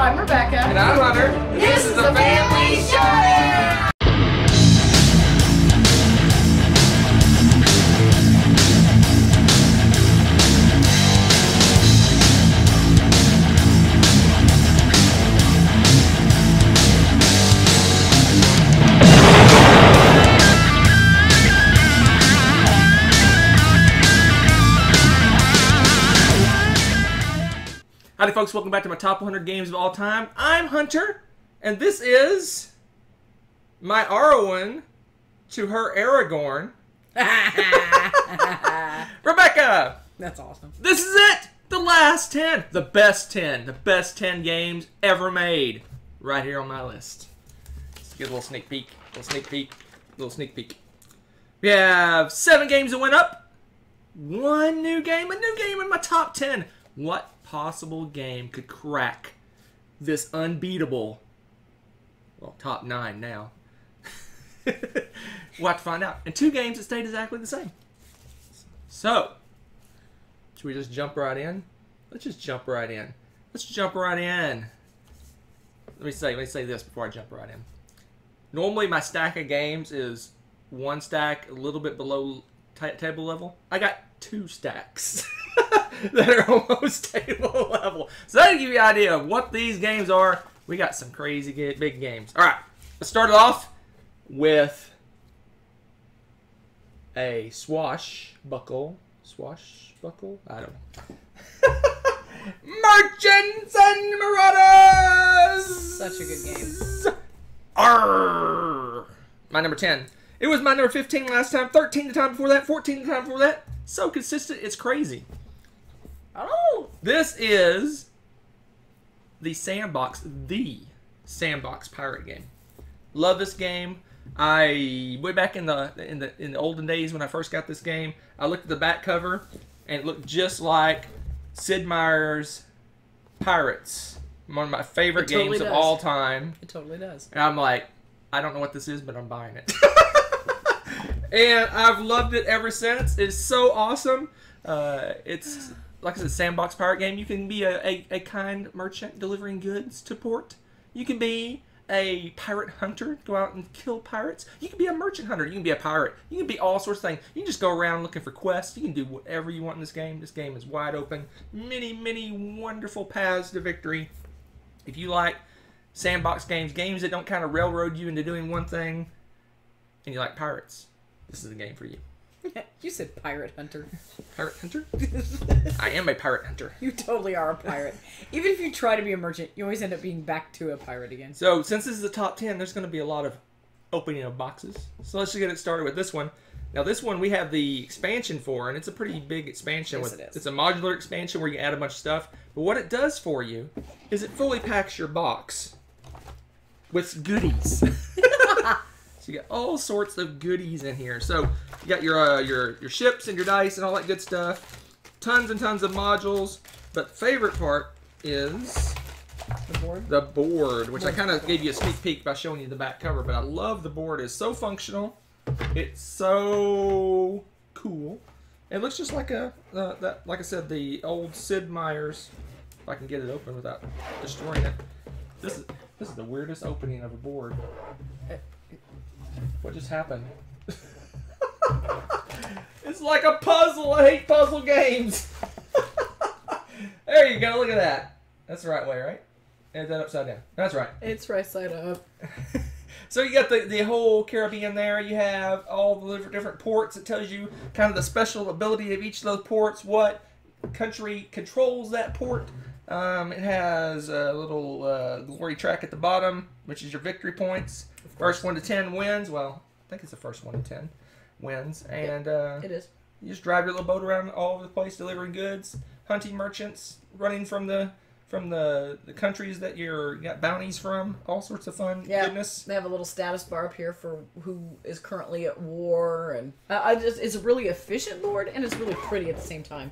I'm Rebecca. And I'm Hunter. This is the Family Show! Howdy folks, welcome back to my top 100 games of all time. I'm Hunter, and this is my Arwen to her Aragorn, Rebecca! That's awesome. This is it! The last 10. The best 10. The best 10 games ever made. Right here on my list. Let's get a little sneak peek. Little sneak peek. We have 7 games that went up. 1 new game. A new game in my top 10. What possible game could crack this unbeatable, well, top 9 now? We'll have to find out. And 2 games that stayed exactly the same. So, should we just jump right in? Let's just jump right in. Let me say this before I jump right in. Normally my stack of games is 1 stack a little bit below table level. I got 2 stacks that are almost table level. So that'll give you an idea of what these games are. We got some crazy big games. All right, let's start it off with a swashbuckle. I don't know. Merchants and Marauders! Such a good game. Arrgh. My number 10. It was my number 15 last time, 13 the time before that, 14 the time before that. So consistent, it's crazy. Oh! This is the Sandbox pirate game. Love this game. Way back in the olden days when I first got this game, I looked at the back cover and it looked just like Sid Meier's Pirates. One of my favorite games of all time. It totally does. And I'm like, I don't know what this is, but I'm buying it. And I've loved it ever since. It's so awesome. It's, like I said, Sandbox pirate game. You can be a kind merchant delivering goods to port. You can be a pirate hunter, go out and kill pirates. You can be a merchant hunter. You can be a pirate. You can be all sorts of things. You can just go around looking for quests. You can do whatever you want in this game. This game is wide open. Many wonderful paths to victory. If you like sandbox games that don't kind of railroad you into doing one thing, and you like pirates, this is a game for you. You said pirate hunter. Pirate hunter? I am a pirate hunter. You totally are a pirate. Even if you try to be a merchant, you always end up being back to a pirate again. So, since this is the top 10, there's going to be a lot of opening of boxes. So, let's just get it started with this one. Now, this one we have the expansion for, and it's a pretty big expansion. Yes, it is. It's a modular expansion where you add a bunch of stuff. But what it does for you is it fully packs your box with goodies. So you got all sorts of goodies in here. So you got your ships and your dice and all that good stuff. Tons and tons of modules. But favorite part is the board, which I kind of gave you a sneak peek by showing you the back cover. But I love the board. It's so functional. It's so cool. It looks just like like I said, the old Sid Meier's. If I can get it open without destroying it. This is the weirdest opening of a board. What just happened? It's like a puzzle. I hate puzzle games. There you go. Look at that. That's the right way, right? And that upside down. That's right. It's right side up. So you got the whole Caribbean there. You have all the different ports. It tells you kind of the special ability of each of those ports. What country controls that port. It has a little glory track at the bottom, which is your victory points. First 1 to 10 wins. Well, I think it's the first 1 to 10 wins. And it is. You just drive your little boat around all over the place, delivering goods, hunting merchants, running from the countries that you got bounties from. All sorts of fun goodness. They have a little status bar up here for who is currently at war, and it's a really efficient board, and it's really pretty at the same time.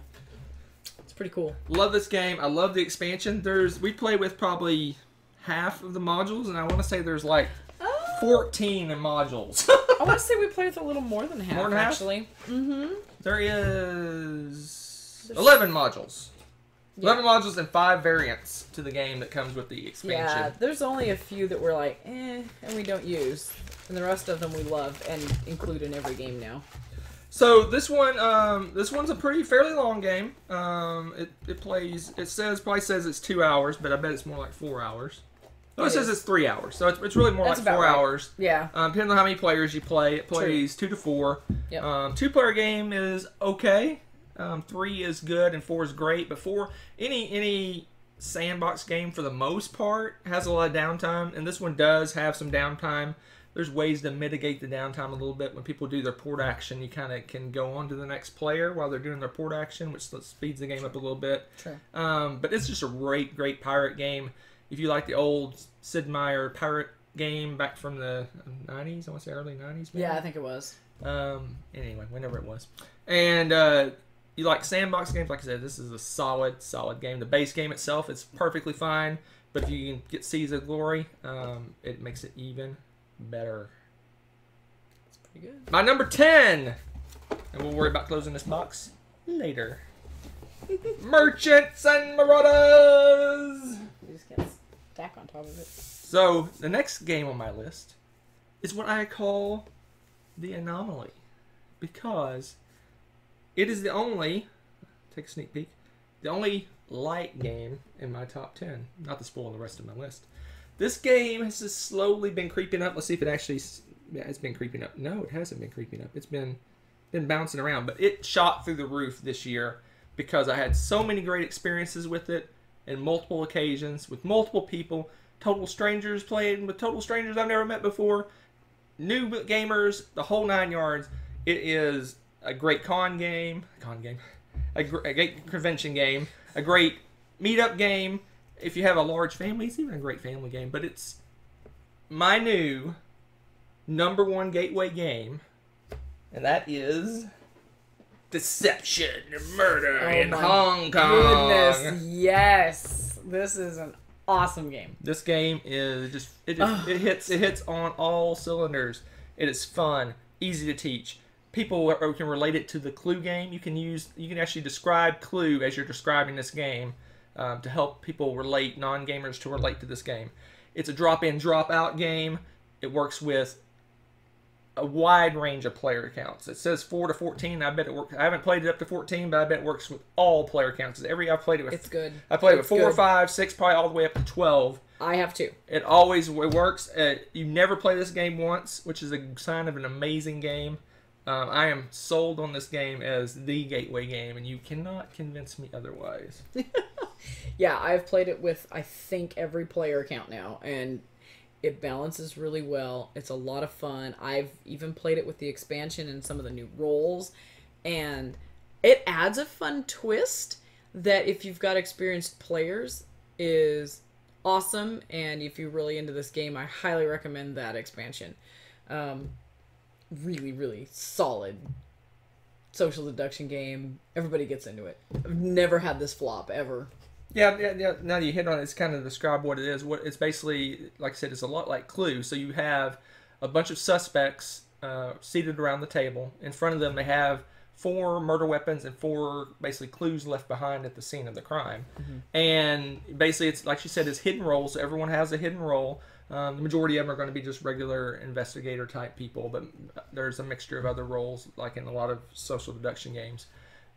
It's pretty cool. Love this game. I love the expansion. We play with probably half of the modules, and I want to say there's like 14 modules. I want to say we play with a little more than half. More than half? Actually. Mm-hmm. There is 11 modules. Yeah. 11 modules and 5 variants to the game that comes with the expansion. Yeah, there's only a few that we're like, and we don't use. And the rest of them we love and include in every game now. So this one's a fairly long game. It probably says it's 2 hours, but I bet it's more like 4 hours. No, it says it's 3 hours, so it's really more That's like 4 about right. hours. Yeah. Depending on how many players you play, it plays 2 to 4. Yep. 2-player game is okay. 3 is good and 4 is great. But 4, any sandbox game for the most part has a lot of downtime, and this one does have some downtime. There's ways to mitigate the downtime a little bit. When people do their port action, you kind of can go on to the next player while they're doing their port action, which speeds the game up a little bit. Sure. But it's just a great pirate game. If you like the old Sid Meier pirate game back from the 90s, I want to say early 90s, maybe? Yeah, I think it was. Anyway, whenever it was. And you like sandbox games, like I said, this is a solid game. The base game itself is perfectly fine, but if you can get Seas of Glory, it makes it even better. It's pretty good. My number 10, and we'll worry about closing this box later. Merchants and Marauders! You just can't stack on top of it. So, the next game on my list is what I call the Anomaly. Because it is the only, take a sneak peek, the only light game in my top 10. Not to spoil the rest of my list. This game has just slowly been creeping up. Let's see if it actually, yeah, it's been creeping up. No, it hasn't been creeping up. It's been bouncing around. But it shot through the roof this year because I had so many great experiences with it in multiple occasions, with multiple people, total strangers playing with total strangers I've never met before, new gamers, the whole 9 yards. It is a great con game, a great convention game, a great meetup game. If you have a large family, it's even a great family game. But it's my new #1 gateway game, and that is Deception Murder in Hong Kong. Goodness, yes, this is an awesome game. This game is it hits on all cylinders. It is fun, easy to teach. People can relate it to the Clue game. You can actually describe Clue as you're describing this game to help people non-gamers to relate to this game. It's a drop-in, drop-out game. It works with a wide range of player counts. It says 4 to 14. I bet it works. I haven't played it up to 14, but I bet it works with all player counts. I've played it with. It's good. I played it with 4, 5, 6, probably all the way up to 12. I have too. It always works. You never play this game once, which is a sign of an amazing game. I am sold on this game as the gateway game, and you cannot convince me otherwise. Yeah, I've played it with, I think, every player count now, and it balances really well. It's a lot of fun. I've even played it with the expansion and some of the new roles, and it adds a fun twist that, if you've got experienced players, is awesome. And if you're really into this game, I highly recommend that expansion. Really, really solid social deduction game. Everybody gets into it. I've never had this flop ever. Yeah. Now that you hit on it, it's kind of describe what it is. What it's basically, like I said, it's a lot like Clue. So you have a bunch of suspects seated around the table. In front of them, they have 4 murder weapons and 4 basically clues left behind at the scene of the crime. Mm-hmm. And basically, it's like she said, it's hidden roles. So everyone has a hidden role. The majority of them are going to be just regular investigator type people, but there's a mixture of other roles, like in a lot of social deduction games.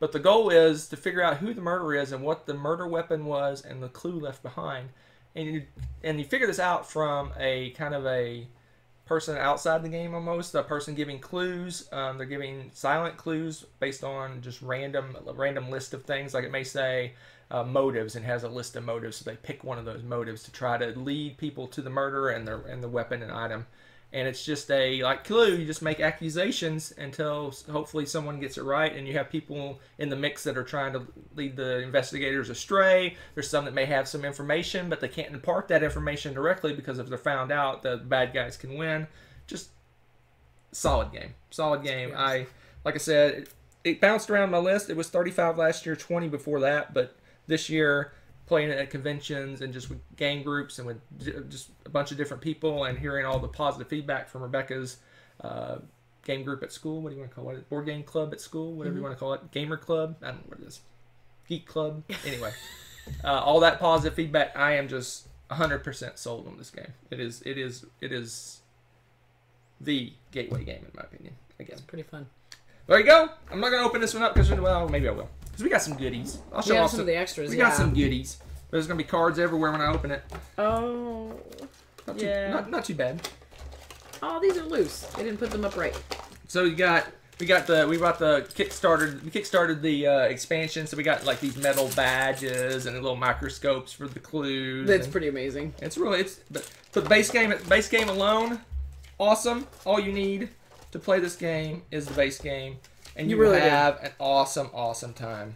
But the goal is to figure out who the murderer is and what the murder weapon was and the clue left behind. And you figure this out from a kind of a person outside the game almost, a person giving clues. They're giving silent clues based on just random list of things. Like it may say motives and has a list of motives, so they pick one of those motives to try to lead people to the murder and the weapon and item. And it's just like Clue, you just make accusations until hopefully someone gets it right, and you have people in the mix that are trying to lead the investigators astray. There's some that may have some information, but they can't impart that information directly because if they're found out, the bad guys can win. Just solid game. Yes. Like I said, it bounced around my list. It was 35 last year, 20 before that, but this year, playing it at conventions and just with gang groups and with just a bunch of different people and hearing all the positive feedback from Rebecca's game group at school. What do you want to call it? Board game club at school? Whatever you want to call it. Gamer club? I don't know what it is. Geek Club. Anyway, all that positive feedback. I am just 100% sold on this game. It is the gateway game in my opinion. Again, It's pretty fun. there you go. I'm not gonna open this one up because well, maybe I will. Because we got some goodies. I'll show We have off some of the extras. We yeah. got some goodies. There's gonna be cards everywhere when I open it. Oh. Not too, Yeah. not too bad. Oh, these are loose. They didn't put them up right. So we brought the Kickstarter. We kickstarted the expansion. So we got like these metal badges and little microscopes for the clues. That's and pretty amazing. but for the base game alone, awesome. All you need to play this game is the base game, and you really will have an awesome time.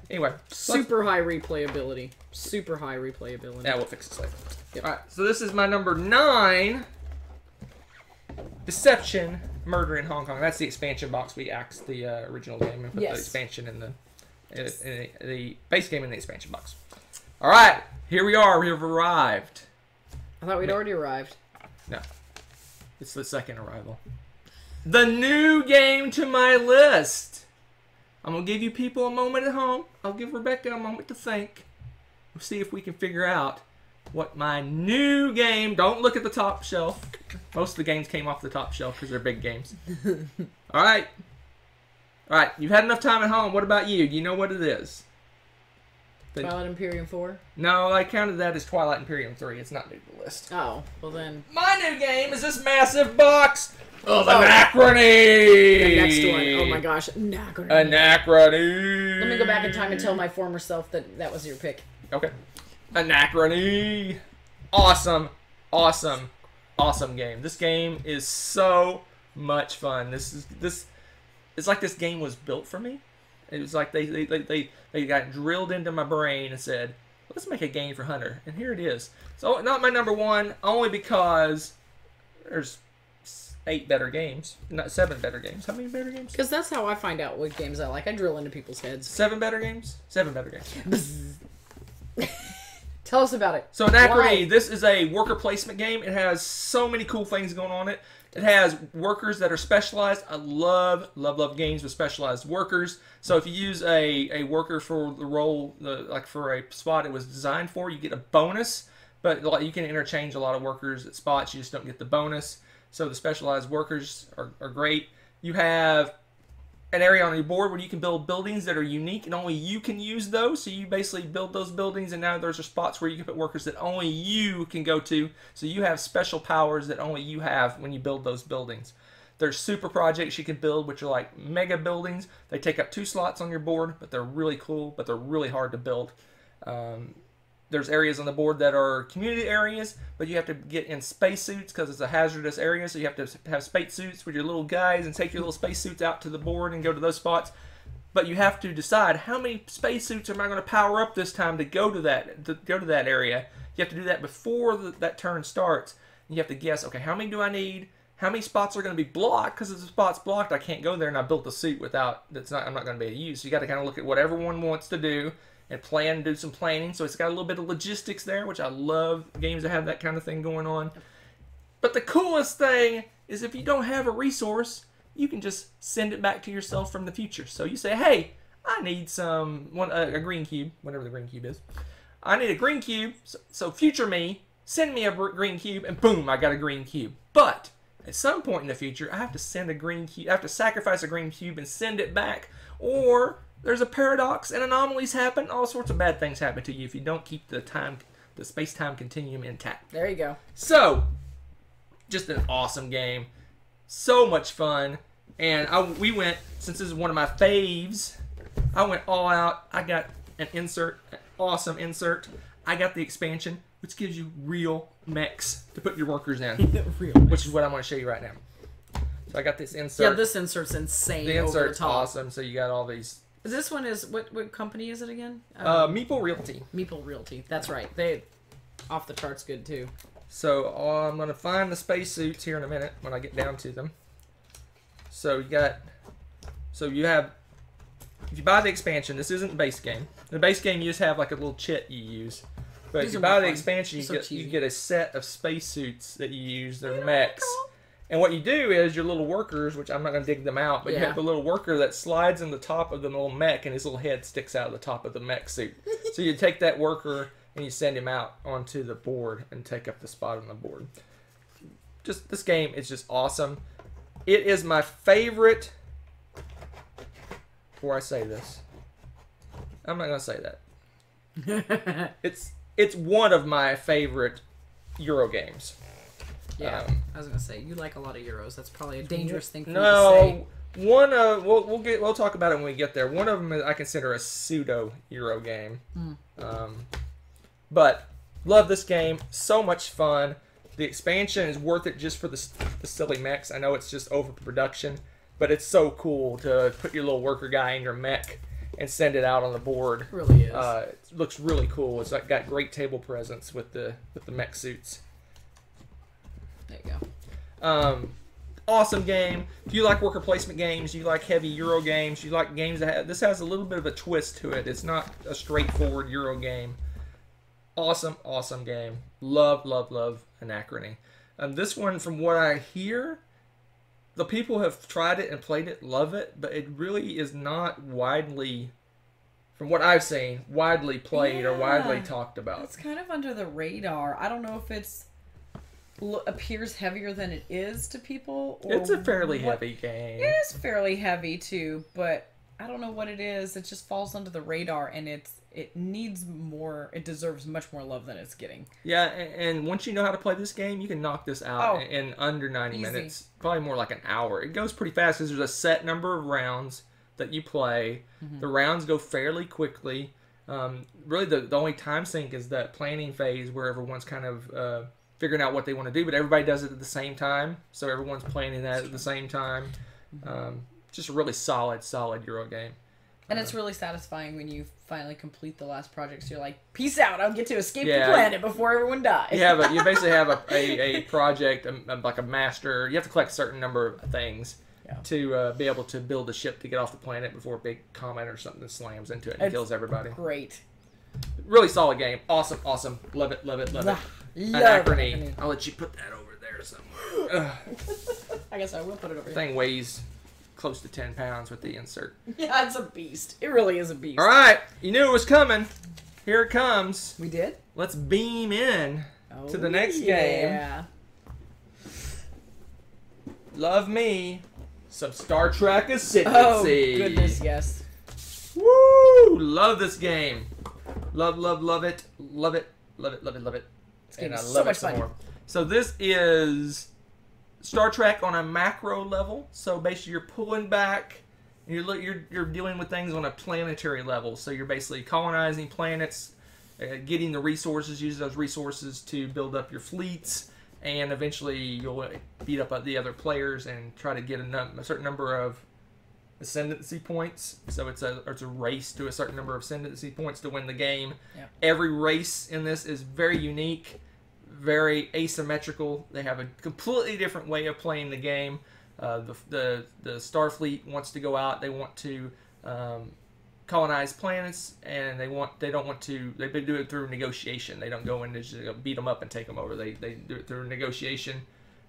Anyway, Super high replayability. Super high replayability. yeah, we'll fix this later. Yep. All right, so this is my number 9. Deception, Murder in Hong Kong. That's the expansion box. We axed the original game and put Yes. the expansion in the base game in the expansion box. All right, here we are. We have arrived. I thought we'd already arrived. No, it's the second arrival. The new game to my list. I'm gonna give you people a moment at home. I'll give Rebecca a moment to think. We'll see if we can figure out what my new game. Don't look at the top shelf. Most of the games came off the top shelf because they're big games. All right. You've had enough time at home. What about you? Do you know what it is? Twilight Imperium 4? No, I counted that as Twilight Imperium 3. It's not new to the list. Oh, well then. My new game is this massive box of Oh. Anachrony. The next one. Oh my gosh. Anachrony. Anachrony. Let me go back in time and tell my former self that was your pick. Okay. Anachrony. Awesome game. This game is so much fun. It's like this game was built for me. It was like they got drilled into my brain and said, let's make a game for Hunter. And here it is. So not my number 1, only because there's 8 better games. Not 7 better games. How many better games? Because that's how I find out what games I like. I drill into people's heads. 7 better games? 7 better games. Tell us about it. So Anachrony, Why? this is a worker placement game. It has so many cool things going on it. It has workers that are specialized. I love games with specialized workers. So if you use a worker for the role, like for a spot it was designed for, you get a bonus. But you can interchange a lot of workers at spots. You just don't get the bonus. So the specialized workers are great. You have an area on your board where you can build buildings that are unique and only you can use those. So you basically build those buildings, and now there's spots where you can put workers that only you can go to. So you have special powers that only you have when you build those buildings. There's super projects you can build, which are like mega buildings. They take up 2 slots on your board, but they're really cool, but they're really hard to build. There's areas on the board that are community areas, but you have to get in spacesuits because it's a hazardous area, so you have to have spacesuits with your little guys and take your little spacesuits out to the board and go to those spots. But you have to decide how many spacesuits am I going to power up this time to go to that area. You have to do that before that turn starts. And you have to guess, okay, how many do I need? How many spots are going to be blocked? Because if the spot's blocked, I can't go there, and I built the suit without. I'm not going to be able to use. So you got to kind of look at what everyone wants to do and plan, do some planning. So it's got a little bit of logistics there, which I love games that have that kind of thing going on. But the coolest thing is if you don't have a resource, you can just send it back to yourself from the future. So you say, hey, I need a green cube, whatever the green cube is. I need a green cube, so future me, send me a green cube, and boom, I got a green cube. But at some point in the future, I have to send a green cube, I have to sacrifice a green cube and send it back, or there's a paradox and anomalies happen. All sorts of bad things happen to you if you don't keep the space-time continuum intact. There you go. So, just an awesome game. So much fun. And we went, since this is one of my faves, I went all out. I got an awesome insert. I got the expansion, which gives you real mechs to put your workers in, which is what I'm going to show you right now. So I got this insert. Yeah, this insert's insane. The over insert's the top. awesome. So you got all these. This one is what company is it again? Meeple Realty. Meeple Realty. That's right. They off the charts good too. So I'm gonna find the spacesuits here in a minute when I get down to them. So you have, if you buy the expansion, this isn't the base game. The base game you just have like a little chit you use. But if you buy the expansion, you get a set of spacesuits that you use. They're mechs. And what you do is your little workers, which I'm not going to dig them out, but you Yeah. have the little worker that slides in the top of the little mech, and his little head sticks out of the top of the mech suit. So you take that worker and you send him out onto the board and take up the spot on the board. Just this game is just awesome. It is my favorite. Before I say this, I'm not going to say that. It's one of my favorite Euro games. Yeah, I was gonna say you like a lot of Euros. That's probably a dangerous thing for you to No, say. one of we'll talk about it when we get there. One of them I consider a pseudo Euro game, but love this game. So much fun. The expansion is worth it just for the silly mechs. I know it's just overproduction, but it's so cool to put your little worker guy in your mech and send it out on the board. It really is. It looks really cool. It's got great table presence with the mech suits. There you go. Awesome game. If you like worker placement games, you like heavy Euro games, you like games that this has a little bit of a twist to it. It's not a straightforward Euro game. Awesome game. Love Anachrony. This one, from what I hear, the people who have tried it and played it love it, but it really is not widely, from what I've seen, widely played or widely talked about. It's kind of under the radar. I don't know if it's appears heavier than it is to people. Or It's a fairly heavy game. It is fairly heavy too, but I don't know what it is. It just falls under the radar, and it needs more. It deserves much more love than it's getting. Yeah, and once you know how to play this game, you can knock this out Oh, in under 90 easy. minutes. Probably more like an hour. It goes pretty fast because there's a set number of rounds that you play. The rounds go fairly quickly. Really, the only time sink is that planning phase where everyone's kind of figuring out what they want to do, but everybody does it at the same time. So everyone's planning that at the same time. Just a really solid Euro game. And it's really satisfying when you finally complete the last project. So you're like, peace out. I'll get to escape Yeah. the planet before everyone dies. You basically have a project, like a master. You have to collect a certain number of things to be able to build a ship to get off the planet before a big comet or something slams into it and kills everybody. Great. Really solid game. Awesome. Love it. Love Anachrony. Anachrony. I'll let you put that over there somewhere. I guess I will put it over The here. thing weighs close to 10 pounds with the insert. Yeah, it's a beast. It really is a beast. All right. You knew it was coming. Here it comes. We did? Let's beam in to the next game. Yeah. Love me some Star Trek Ascendancy. Oh, goodness, yes. Woo! Love this game. Love it. Love it. This game And I is love so it much some fun. more. So this is Star Trek on a macro level. So basically you're pulling back and you're dealing with things on a planetary level. So you're basically colonizing planets, getting the resources, using those resources to build up your fleets, and eventually you'll beat up the other players and try to get a certain number of ascendancy points. So it's a race to a certain number of ascendancy points to win the game. Yep. Every race in this is very unique, very asymmetrical. They have a completely different way of playing the game. The Starfleet wants to go out. They want to colonize planets, and they don't want to. They do it through negotiation. They don't go in and just beat them up and take them over. They do it through negotiation.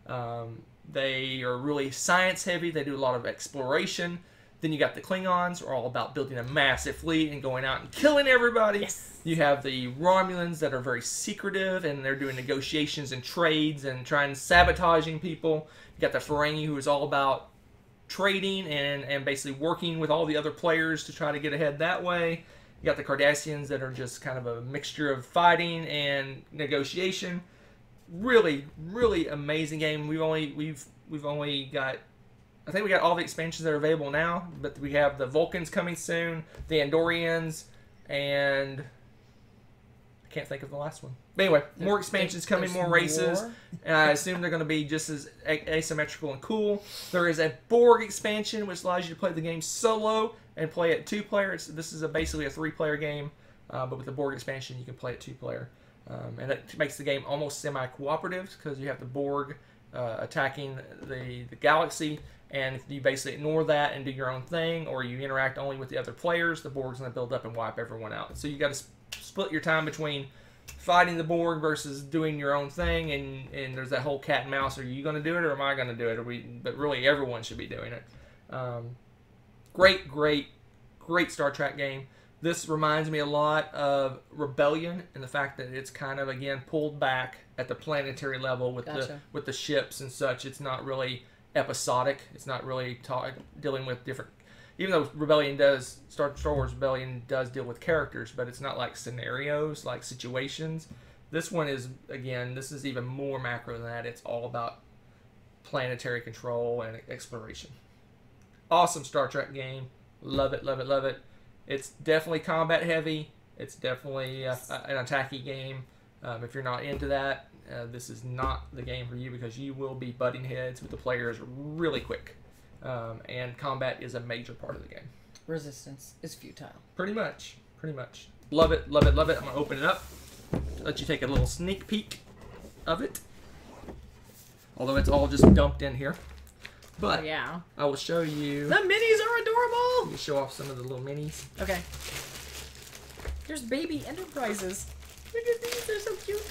They are really science heavy. They do a lot of exploration. Then you got the Klingons, who are all about building a massive fleet and going out and killing everybody. Yes. You have the Romulans that are very secretive, and they're doing negotiations and trades and trying sabotaging people. You got the Ferengi, who is all about trading and basically working with all the other players to try to get ahead that way. You got the Cardassians that are just kind of a mixture of fighting and negotiation. Really, really amazing game. We've only got, I think we got all the expansions that are available now, but we have the Vulcans coming soon, the Andorians, and I can't think of the last one. But anyway, more expansions coming, more races. And I assume they're going to be just as asymmetrical and cool. There is a Borg expansion, which allows you to play the game solo and play it 2-player. This is basically a 3-player game, but with the Borg expansion, you can play it 2-player. And it makes the game almost semi-cooperative because you have the Borg attacking the galaxy, and if you basically ignore that and do your own thing, or you interact only with the other players, the Borg's going to build up and wipe everyone out. So you got to split your time between fighting the Borg versus doing your own thing, and there's that whole cat and mouse. Are you going to do it, or am I going to do it? But really, everyone should be doing it. Great Star Trek game. This reminds me a lot of Rebellion in the fact that it's kind of, again, pulled back at the planetary level with the ships and such. It's not really episodic. It's not really dealing with different... Even though Star Wars Rebellion does deal with characters, but it's not like scenarios, like situations. This one is, again, this is even more macro than that. It's all about planetary control and exploration. Awesome Star Trek game. Love it, love it, love it. It's definitely combat heavy. It's definitely an attacky game. If you're not into that, this is not the game for you because you will be butting heads with the players really quick. And combat is a major part of the game. Resistance is futile. Pretty much. Love it, love it, love it. I'm going to open it up. Let you take a little sneak peek of it. Although it's all just dumped in here. But yeah, I will show you. The minis are adorable. Let me show off some of the little minis. Okay. Here's Baby Enterprises. Look at these, they're so cute.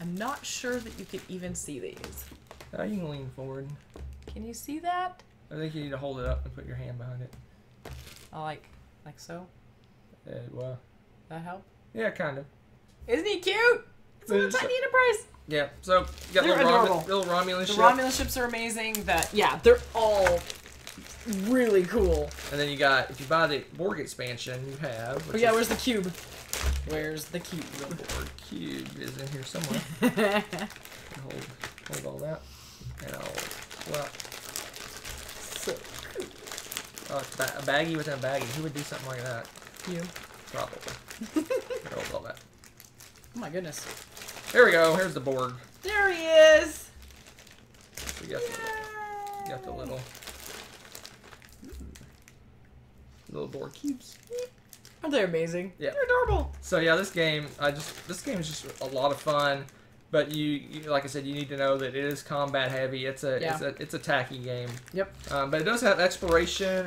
I'm not sure that you can even see these. You can lean forward. Can you see that? I think you need to hold it up and put your hand behind it. Oh, like so? Well. That help? Yeah, kind of. Isn't he cute? It's a little tiny Enterprise. Yeah, so you got They're little Romulan The ship. Romulan ships are amazing. They're all really cool. And then you got, if you buy the Borg expansion, you have... Oh yeah, where's the cube? Where's the cube? The Borg cube is in here somewhere. hold all that. And I'll pull out. So cool. Oh, it's a baggie within a baggie. Who would do something like that? You. Probably. Hold all that. Oh my goodness. There we go. Here's the Borg. There he is. So you got the little Borg cubes. Aren't they amazing? Yeah. They're adorable. So yeah, this game is just a lot of fun. But you like I said, you need to know that it is combat heavy. It's a tacky game. Yep. But it does have exploration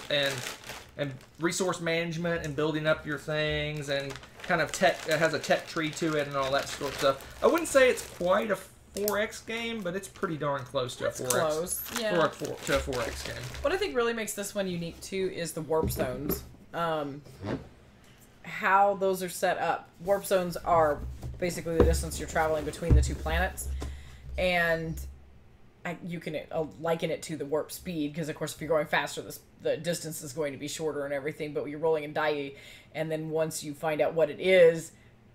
and resource management and building up your things and kind of tech. It has a tech tree to it and all that sort of stuff. I wouldn't say it's quite a 4X game, but it's pretty darn close to a 4X. Close. Yeah. To a 4X game. What I think really makes this one unique too is the warp zones. How those are set up. Warp zones are basically the distance you're traveling between the two planets, and you can liken it to the warp speed because, of course, if you're going faster, the distance is going to be shorter and everything. But you're rolling a die, and then once you find out what it is,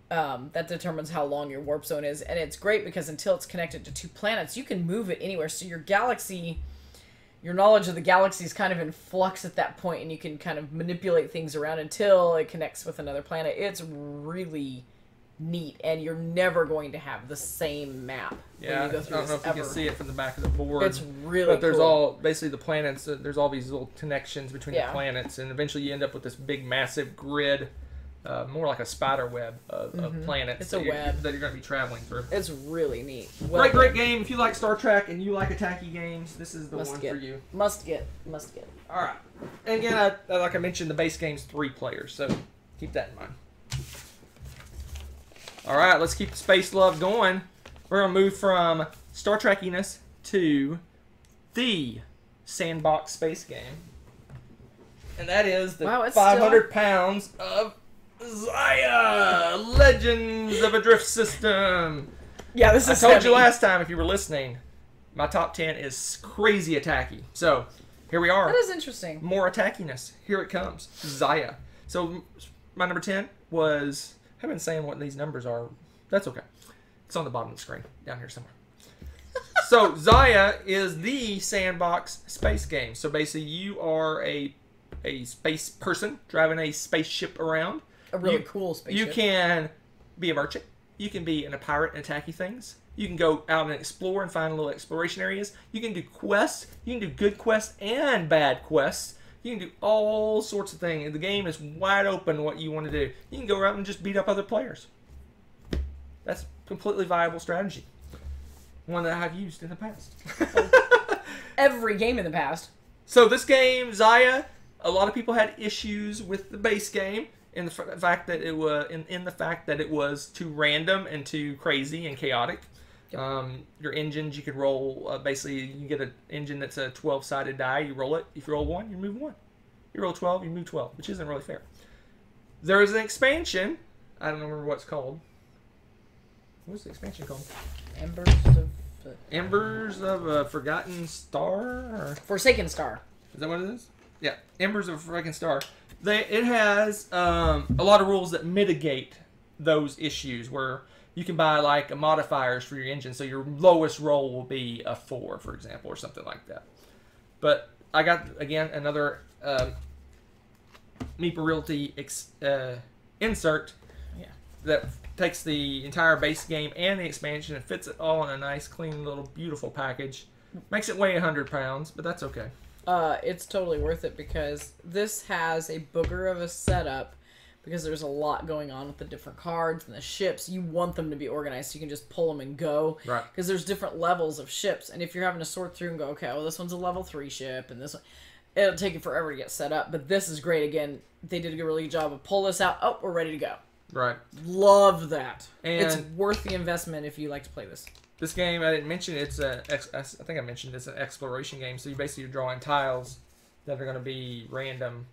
that determines how long your warp zone is. And it's great because until it's connected to two planets, you can move it anywhere. So your galaxy, your knowledge of the galaxy is kind of in flux at that point, and you can kind of manipulate things around until it connects with another planet. It's really neat, and you're never going to have the same map. Yeah, when you go through I don't know if you can see it from the back of the board. It's really But there's cool. all, basically the planets, there's all these little connections between the planets, and eventually you end up with this big, massive grid, more like a spider web of planets It's a web that you're going to be traveling through. It's really neat. Great game. If you like Star Trek and you like attacky games, this is the one for you. Must get. All right. And again, like I mentioned, the base game's 3 players, so keep that in mind. All right, let's keep the space love going. We're going to move from Star Trekkiness to the sandbox space game. And that is the 500 pounds of Zaya, Legends of a Drift System. Yeah, this is I told you last time, if you were listening, my top 10 is crazy attacky. So, here we are. That is interesting. More attackiness. Here it comes. Zaya. So, my number 10 was... I've been saying what these numbers are. That's okay. It's on the bottom of the screen, down here somewhere. So, Zaya is the sandbox space game. So, basically, you are a space person driving a spaceship around. A really cool spaceship. You can be a merchant. You can be a pirate and attacky things. You can go out and explore and find little exploration areas. You can do quests. You can do good quests and bad quests. You can do all sorts of things. The game is wide open what you want to do. You can go around and just beat up other players. That's a completely viable strategy. One that I've used in the past. Every game in the past. So this game, Zaya, a lot of people had issues with the base game. in the fact that it was in the fact that it was too random and too crazy and chaotic. Yep. Your engines, you could roll. Basically, you get an engine that's a 12-sided die. You roll it. If you roll 1, you move 1. You roll 12, you move 12, which isn't really fair. There is an expansion. I don't remember what it's called. What's the expansion called? Embers of a Forgotten Star? Or... Forsaken Star. Is that what it is? Yeah, Embers of a Forgotten Star. It has a lot of rules that mitigate those issues where you can buy like modifiers for your engine, so your lowest roll will be a 4, for example, or something like that. But I got, again, another Meeple Realty insert that takes the entire base game and the expansion and fits it all in a nice, clean, little, beautiful package. Makes it weigh 100 pounds, but that's okay. It's totally worth it because this has a booger of a setup because there's a lot going on with the different cards and the ships. You want them to be organized so you can just pull them and go. Right. Because there's different levels of ships. And if you're having to sort through and go, okay, well, this one's a level 3 ship and this one... It'll take you forever to get set up. But this is great. Again, they did a really good job of pull this out. Oh, we're ready to go. Right. Love that. And it's worth the investment if you like to play this. This game, I didn't mention, I think I mentioned it's an exploration game. So you basically are drawing tiles that are going to be random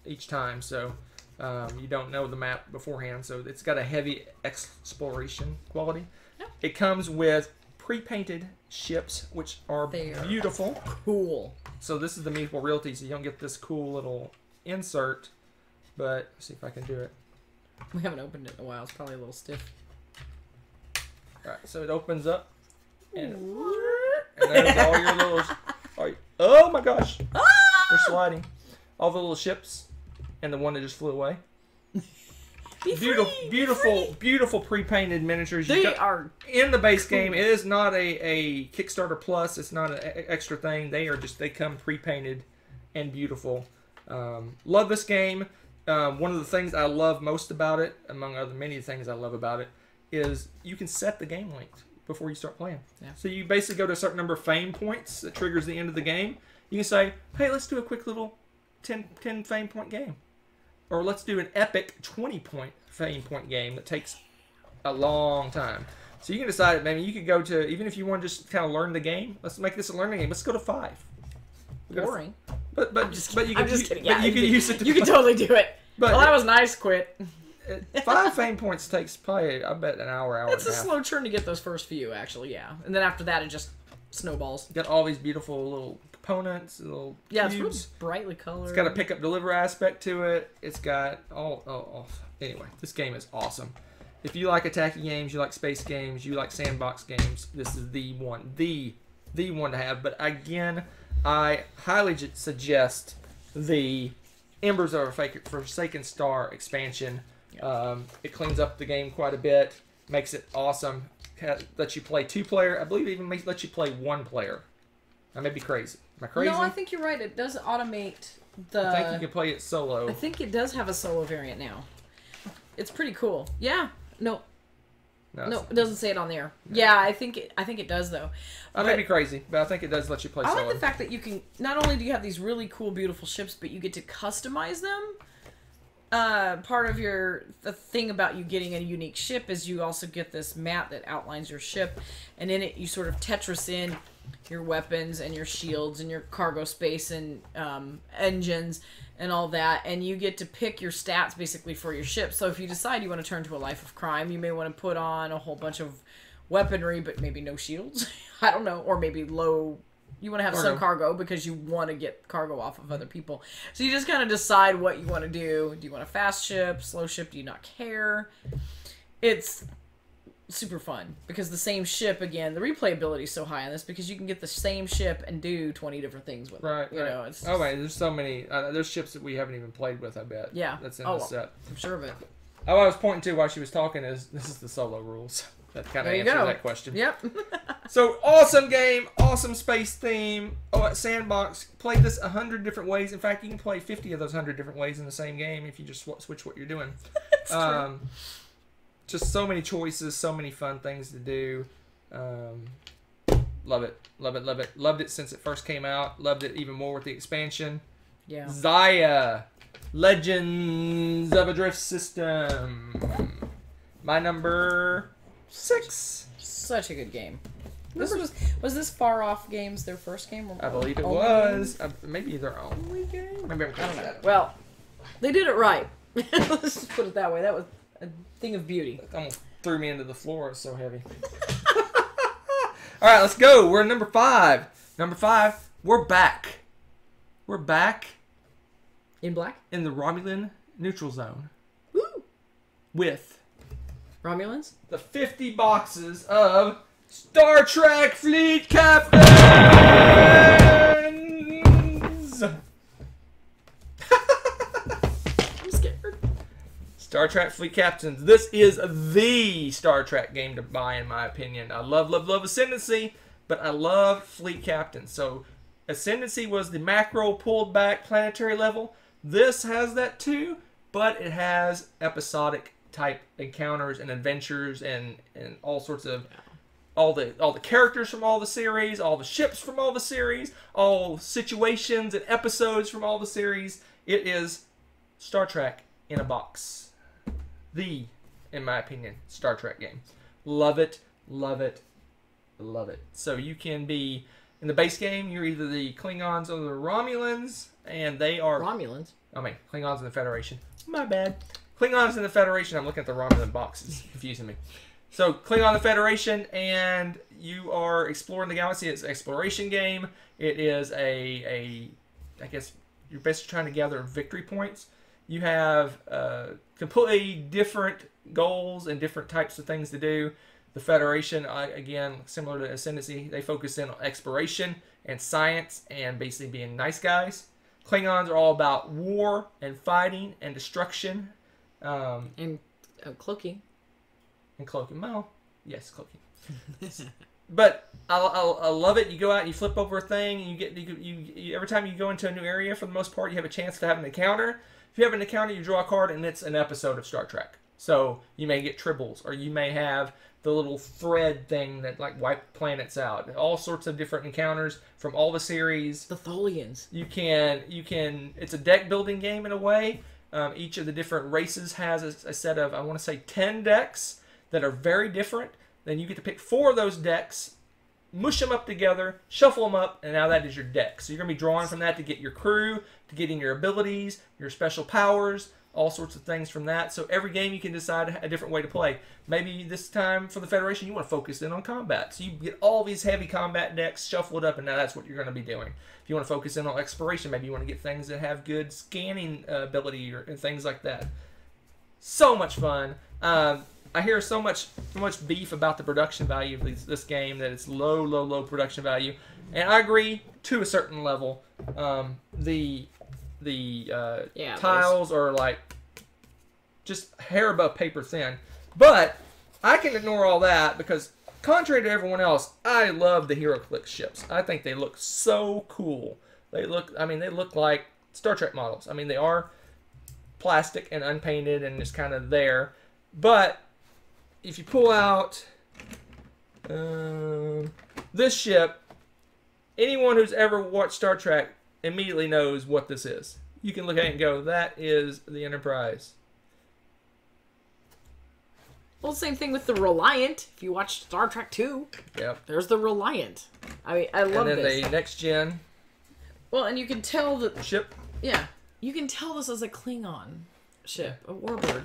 each time. So you don't know the map beforehand. So it's got a heavy exploration quality. Yep. It comes with pre-painted ships, which are beautiful. Cool. So this is the Meeple Realty, so you don't get this cool little insert. But let's see if I can do it. We haven't opened it in a while. It's probably a little stiff. All right, so it opens up, and there's all your little. Oh my gosh! They're sliding. All the little ships, and the one that just flew away. Beautiful pre-painted miniatures. They are in the base game. It is not a Kickstarter Plus. It's not an extra thing. They come pre-painted and beautiful. Love this game. One of the things I love most about it, among other many things I love about it, is you can set the game length before you start playing. Yeah. So you basically go to a certain number of fame points that triggers the end of the game. You can say, hey, let's do a quick little 10 fame point game. Or let's do an epic 20-point fame point game that takes a long time. So you can decide, maybe you could go to, even if you want to just kind of learn the game, let's make this a learning game. Let's go to 5. boring. But I'm just kidding. Yeah, you can use it to you can totally do it. But well, that was nice. Quit. 5 fame points takes probably, I bet, an hour It's and a a half. slow churn to get those first few, actually. Yeah, and then after that, it just snowballs. Got all these beautiful little components, little Yeah, it's cubes. really brightly colored. It's got a pick up deliver aspect to it. It's got all. Anyway, this game is awesome. If you like attacking games, you like space games, you like sandbox games, this is the one, the one to have. But again, I highly suggest the Embers of a Forsaken Star expansion. It cleans up the game quite a bit, makes it awesome. Lets you play 2-player. I believe it even lets you play 1-player. I may be crazy. Am I crazy? No, I think you're right. It does automate the. I think you can play it solo. I think it does have a solo variant now. It's pretty cool. Yeah. No, it doesn't say it on there. No. Yeah, I think it does though. I may be crazy, but I think it does let you play solo. I like the fact that you can, not only do you have these really cool, beautiful ships, but you get to customize them. Part of the thing about you getting a unique ship is you also get this map that outlines your ship, and in it you sort of Tetris in your weapons and your shields and your cargo space and engines and all that, and you get to pick your stats basically for your ship. So if you decide you want to turn to a life of crime, you may want to put on a whole bunch of weaponry but maybe no shields. I don't know, or maybe low. You want to have some cargo because you want to get cargo off of other people. So you just kind of decide what you want to do. Do you want a fast ship, slow ship? Do you not care? It's super fun because the same ship, again, the replayability is so high on this because you can get the same ship and do 20 different things with it. Right. You know, it's just... Oh, man, there's so many. There's ships that we haven't even played with, I bet. Yeah. That's in the set. I'm sure of it. Oh, I was pointing to while she was talking is this is the solo rules. That kind of answers that question. Yep. So, awesome game, awesome space theme. Oh, Sandbox, play this 100 different ways. In fact, you can play 50 of those 100 different ways in the same game if you just switch what you're doing. That's true. Just so many choices, so many fun things to do. Love it, love it, love it. Loved it since it first came out. Loved it even more with the expansion. Yeah. Zaya. Legends of a Drift System. My number 6. Such a good game. This was this Far Off Games their first game? Or I believe it only was. game? Maybe their only game? Maybe I'm I don't know. that. Well, they did it right. Let's just put it that way. That was a thing of beauty. Almost threw me into the floor. It's so heavy. All right, let's go. We're at number 5. Number 5, we're back. We're back In black? in the Romulan neutral zone Woo! with Romulans? the 50 boxes of Star Trek Fleet Captains. I'm scared. Star Trek Fleet Captains. This is the Star Trek game to buy, in my opinion. I love Ascendancy, but I love Fleet Captains. So, Ascendancy was the macro pulled back planetary level. This has that too, but it has episodic type encounters and adventures and all sorts of all the characters from all the series, all the ships from all the series, all situations and episodes from all the series. It is Star Trek in a box. The, in my opinion, Star Trek game. Love it, love it, love it. So you can be, in the base game, you're either the Klingons or the Romulans, and they are... Romulans? I mean, Klingons in the Federation. My bad. Klingons in the Federation. I'm looking at the Romulan boxes. Confusing me. So, Klingon in the Federation, and you are exploring the galaxy. It's an exploration game. It is I guess, you're basically trying to gather victory points. You have completely different goals and different types of things to do. The Federation, again, similar to Ascendancy, they focus in on exploration and science and basically being nice guys. Klingons are all about war and fighting and destruction. And cloaking. And cloaking. Well, yes, cloaking. But I love it. You go out and you flip over a thing, and you every time you go into a new area, for the most part, you have a chance to have an encounter. If you have an encounter, you draw a card, and it's an episode of Star Trek. So you may get tribbles, or you may have the little thread thing that like wipe planets out. All sorts of different encounters from all the series. The Tholians. You can. It's a deck building game in a way. Each of the different races has a set of, I want to say, 10 decks that are very different. Then you get to pick 4 of those decks, mush them up together, shuffle them up, and now that is your deck. So you're going to be drawing from that to get your crew, to get in your abilities, your special powers, all sorts of things from that. So every game you can decide a different way to play. Maybe this time for the Federation you want to focus in on combat. So you get all these heavy combat decks, shuffle it up, and now that's what you're going to be doing. If you want to focus in on exploration, maybe you want to get things that have good scanning ability and things like that. So much fun. I hear so much beef about the production value of this game, that it's low production value, and I agree to a certain level. The tiles are like just hair above paper thin, but I can ignore all that because, contrary to everyone else, I love the HeroClix ships. I think they look so cool. They look like Star Trek models. I mean, they are plastic and unpainted and just kind of there, but if you pull out this ship, anyone who's ever watched Star Trek immediately knows what this is. You can look at it and go, that is the Enterprise. Well, same thing with the Reliant. If you watch Star Trek 2, Yep. there's the Reliant. I mean, I love And then this. the next gen Well, and you can tell that, ship. yeah, you can tell this is a Klingon ship, a warbird.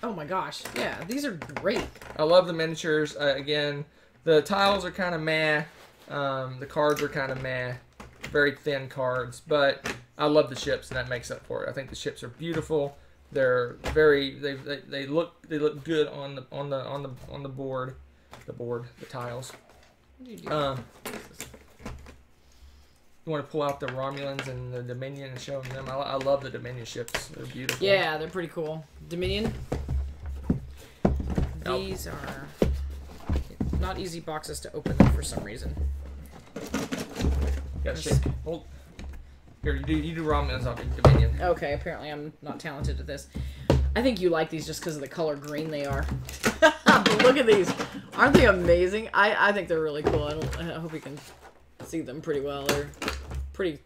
Oh my gosh, yeah, these are great. I love the miniatures. Again, the tiles are kind of meh. The cards are kind of meh. Very thin cards, but I love the ships, and that makes up for it. I think the ships are beautiful. They're very they look good on the board, the tiles. What do you do? You want to pull out the Romulans and the Dominion and show them. I love the Dominion ships. They're beautiful. Yeah, they're pretty cool. Dominion. Nope. These are not easy boxes to open them for some reason. Got shake. Hold. Here, you do Romulans. I'll do Dominion. Okay, apparently I'm not talented at this. I think you like these just because of the color green they are. Look at these. Aren't they amazing? I think they're really cool. I hope you can see them pretty well. They're pretty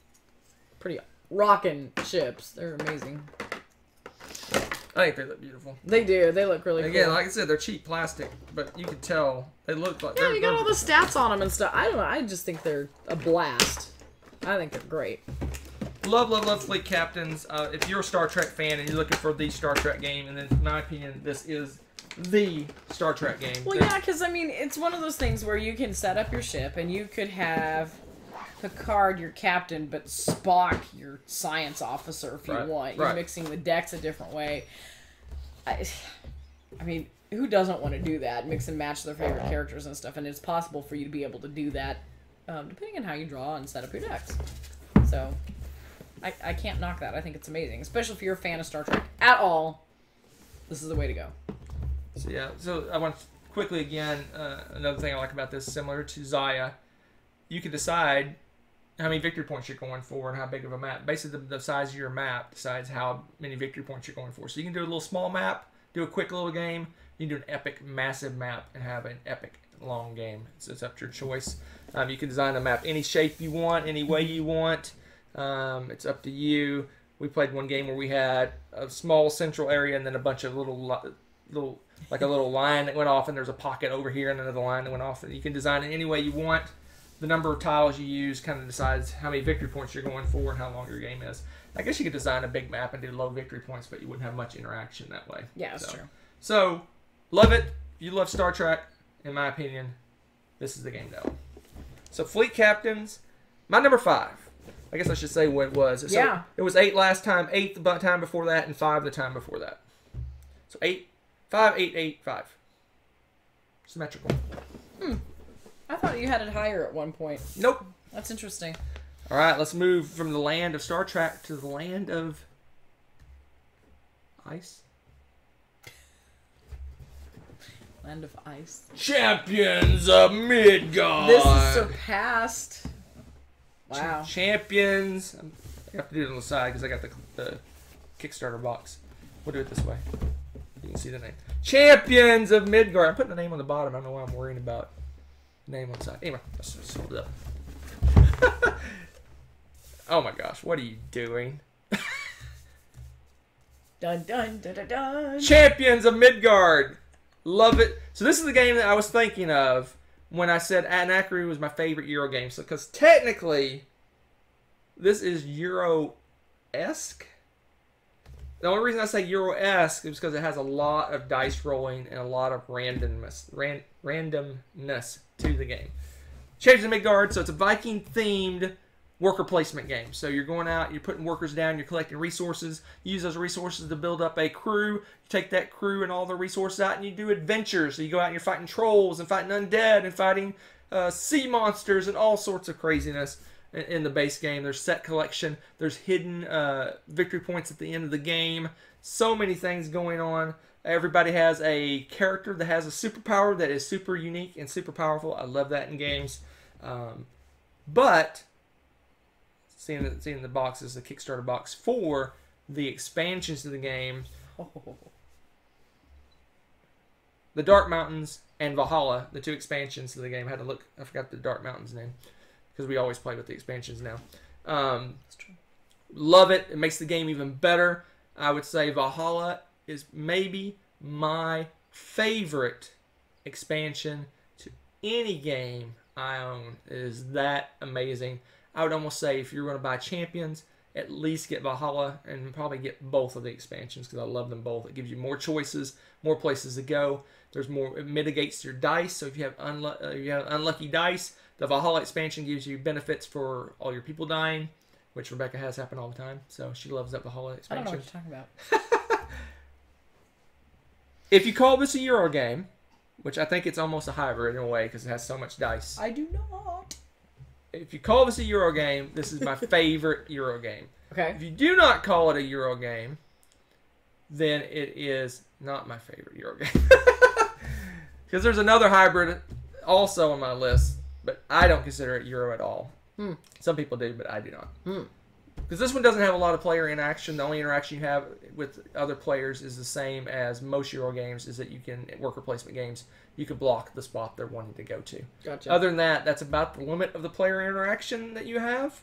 rocking ships. They're amazing. I think they look beautiful. They do. They look really Again, cool. like I said, they're cheap plastic, but you can tell they look like. Yeah, you got all the stats on them and stuff. I don't know. I just think they're a blast. I think they're great. Love Fleet Captains. If you're a Star Trek fan and you're looking for the Star Trek game, and in my opinion, this is the Star Trek game. Well, yeah, because, I mean, it's one of those things where you can set up your ship and you could have Picard your captain, but Spock your science officer if you want. You're mixing the decks a different way. I mean, who doesn't want to do that? Mix and match their favorite characters and stuff, and it's possible for you to be able to do that depending on how you draw and set up your decks. So, I can't knock that. I think it's amazing, especially if you're a fan of Star Trek at all. This is the way to go. So yeah, so I want to quickly again, another thing I like about this, similar to Zaya, you can decide how many victory points you're going for and how big of a map. Basically, the size of your map decides how many victory points you're going for. So you can do a little small map, do a quick little game. You can do an epic, massive map and have an epic, long game. So it's up to your choice. You can design the map any shape you want, any way you want. It's up to you. We played one game where we had a small central area and then a bunch of little like a little line that went off, and there's a pocket over here and another line that went off. And you can design it any way you want. The number of tiles you use kind of decides how many victory points you're going for and how long your game is. I guess you could design a big map and do low victory points, but you wouldn't have much interaction that way. Yeah, that's true. So, love it. If you love Star Trek, in my opinion, this is the game though. So, Fleet Captains, my number 5. I guess I should say what it was. So yeah. It was 8 last time, 8 the time before that, and 5 the time before that. So 8, 5, 8, 8, 5. Symmetrical. I thought you had it higher at one point. Nope. That's interesting. All right, let's move from the land of Star Trek to the land of ice. Land of Ice. Champions of Midgard. This is surpassed. Wow. Champions. I have to do it on the side because I got the Kickstarter box. We'll do it this way. You can see the name. Champions of Midgard. I'm putting the name on the bottom. I don't know why I'm worrying about the name on the side. Anyway, let's just hold it up. Oh my gosh, what are you doing? Dun dun dun dun dun. Champions of Midgard. Love it. So this is the game that I was thinking of when I said Anacru was my favorite Euro game. So because technically, this is Euro-esque. The only reason I say Euro-esque is because it has a lot of dice rolling and a lot of randomness to the game. Champions of Midgard, so it's a Viking-themed worker placement game. So you're going out, you're putting workers down, you're collecting resources. You use those resources to build up a crew. You take that crew and all the resources out and you do adventures. So you go out and you're fighting trolls and fighting undead and fighting sea monsters and all sorts of craziness in the base game. There's set collection. There's hidden victory points at the end of the game. So many things going on. Everybody has a character that has a superpower that is super unique and super powerful. I love that in games. But seeing the box is the Kickstarter box for the expansions to the game. The Dark Mountains and Valhalla, the 2 expansions to the game. I had to look. I forgot the Dark Mountains name because we always play with the expansions now. That's true. Love it. It makes the game even better. I would say Valhalla is maybe my favorite expansion to any game I own. It is that amazing. I would almost say if you're going to buy Champions, at least get Valhalla and probably get both of the expansions because I love them both. It gives you more choices, more places to go. There's more. It mitigates your dice. So if you have unlucky dice, the Valhalla expansion gives you benefits for all your people dying, which Rebecca has happen all the time. So she loves that Valhalla I expansion. don't know what you're talking about. If you call this a Euro game, which I think it's almost a hybrid in a way because it has so much dice. I do not. If you call this a Euro game, this is my favorite Euro game. Okay. If you do not call it a Euro game, then it is not my favorite Euro game. Because there's another hybrid also on my list, but I don't consider it Euro at all. Some people do, but I do not. Because this one doesn't have a lot of player interaction. The only interaction you have with other players is the same as most Euro games, is that you can, in worker placement games, you can block the spot they're wanting to go to. Gotcha. Other than that, that's about the limit of the player interaction that you have.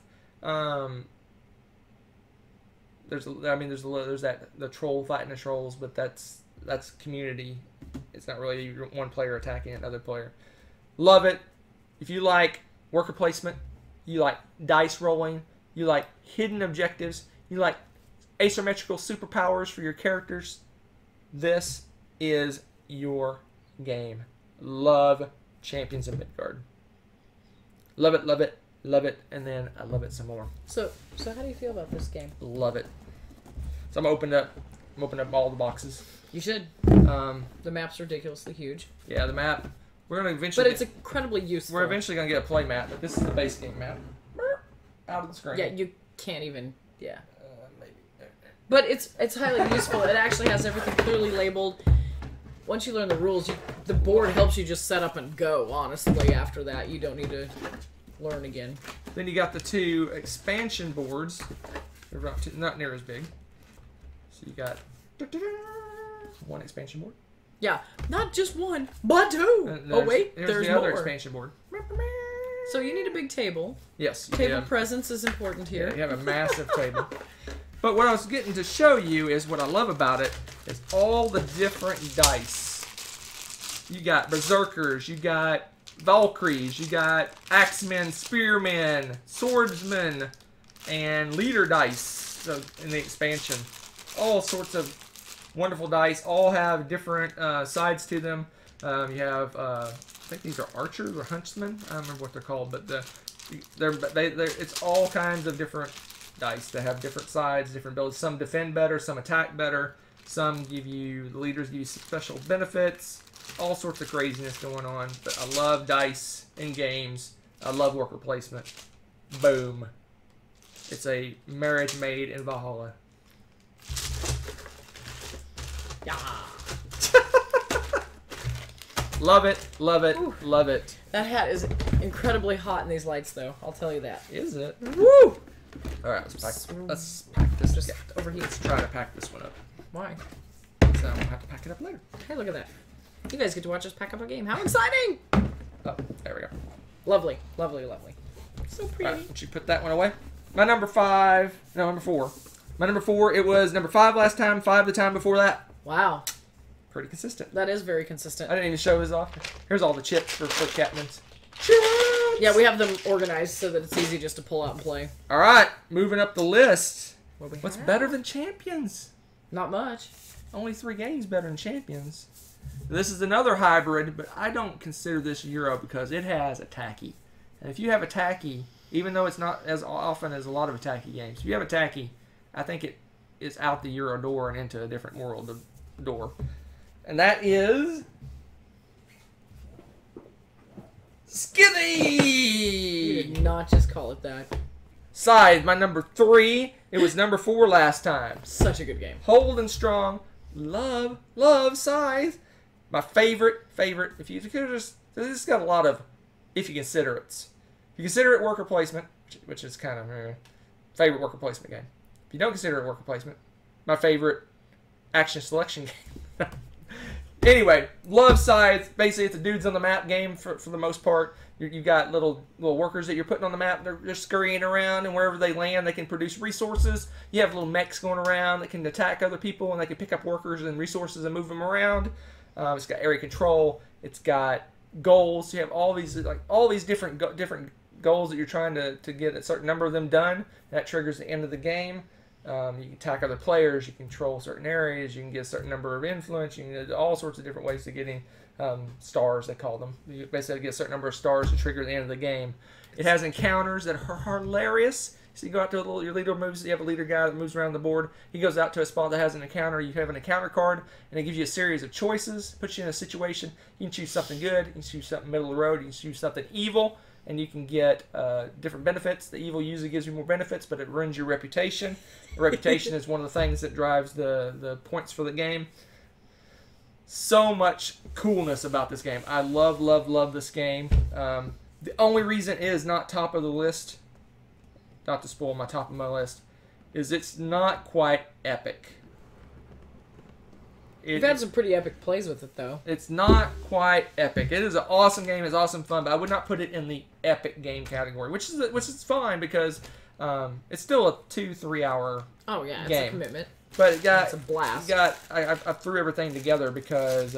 there's that the troll fighting the trolls, but that's community. It's not really one player attacking another player. Love it. If you like worker placement, you like dice rolling, you like hidden objectives, you like asymmetrical superpowers for your characters, this is your game. Love Champions of Midgard. Love it, love it, love it, and then I love it some more. So how do you feel about this game? Love it. So I'm opening up all the boxes. You should. The map's ridiculously huge. Yeah, the map. We're gonna eventually. But it's incredibly useful. We're eventually gonna get a play map, but this is the base game map. Out of the screen. Yeah, you can't even. Yeah. Maybe. But it's highly useful. It actually has everything clearly labeled. Once you learn the rules, the board helps you just set up and go. Honestly, after that, you don't need to learn again. Then you got the 2 expansion boards. They're not near as big. So you got 1 expansion board. Yeah, not just 1, but 2. Oh wait, there's the other more. expansion board. So you need a big table. Yes. Table presence is important here. Yeah, you have a massive table. But what I was getting to show you is what I love about it is all the different dice. You got berserkers, you got Valkyries, you got axemen, spearmen, swordsmen, and leader dice. So in the expansion, all sorts of wonderful dice. All have different sides to them. You have I think these are archers or huntsmen. I don't remember what they're called, but they're it's all kinds of different dice that have different sides, different builds. Some defend better, some attack better, some give you, the leaders give you special benefits, all sorts of craziness going on. But I love dice in games. I love worker placement. Boom. It's a marriage made in Valhalla. Yeah. Love it, love it, Ooh. love it. That hat is incredibly hot in these lights, though. I'll tell you that. Is it? Woo! All right, let's pack this. Just Yeah. overheat. Let's try to pack this one up. Why? So we'll have to pack it up later. Hey, look at that. You guys get to watch us pack up a game. How exciting! Oh, there we go. Lovely, lovely, lovely. So All pretty. right, once you put that one away. My number 4. My number 4, it was number 5 last time, 5 the time before that. Wow, Pretty consistent. that is very I consistent. didn't even show this off. Here's all the chips for Catmans. Chips! Yeah, we have them organized so that it's easy just to pull out and play. All right, moving up the list. What we What's have? better than Champions? Not much. Only 3 games better than Champions. This is another hybrid, but I don't consider this Euro because it has attacky. And if you have attacky, even though it's not as often as a lot of attacky games, if you have attacky, I think it is out the Euro door and into a different world door. And that is Skithy! You did not just call it that. Scythe, my number 3. It was number 4 last time. Such a good game. Holding strong. Love Scythe. My favorite. If you could just, this has got a lot of, if you consider it. If you consider it worker placement, which is kind of favorite worker placement game. If you don't consider it worker placement, my favorite action selection game. Anyway, love Scythe. Basically, it's a dudes on the map game for the most part. You got little workers that you're putting on the map. They're scurrying around, and wherever they land, they can produce resources. You have little mechs going around that can attack other people, and they can pick up workers and resources and move them around. It's got area control. It's got goals. You have all these different goals that you're trying to get a certain number of them done. That triggers the end of the game. You can attack other players. You control certain areas. You can get a certain number of influence. You can get all sorts of different ways to getting stars, they call them. You basically get a certain number of stars to trigger the end of the game. It has encounters that are hilarious. So you go out to your leader moves. You have a leader guy that moves around the board. He goes out to a spot that has an encounter. You have an encounter card, and it gives you a series of choices. Puts you in a situation. You can choose something good. You can choose something middle of the road. You can choose something evil, and you can get different benefits. The evil usually gives you more benefits, but it ruins your reputation. The reputation is one of the things that drives the points for the game. So much coolness about this game. I love this game. The only reason it is not top of the list, not to spoil my top of my list, is it's not quite epic. You've had some pretty epic plays with it, though. It's not quite epic. It is an awesome game. It's awesome fun, but I would not put it in the epic game category, which is fine because it's still a 2-3 hour Oh yeah, it's a game. commitment. But it got It's a blast. I threw everything together because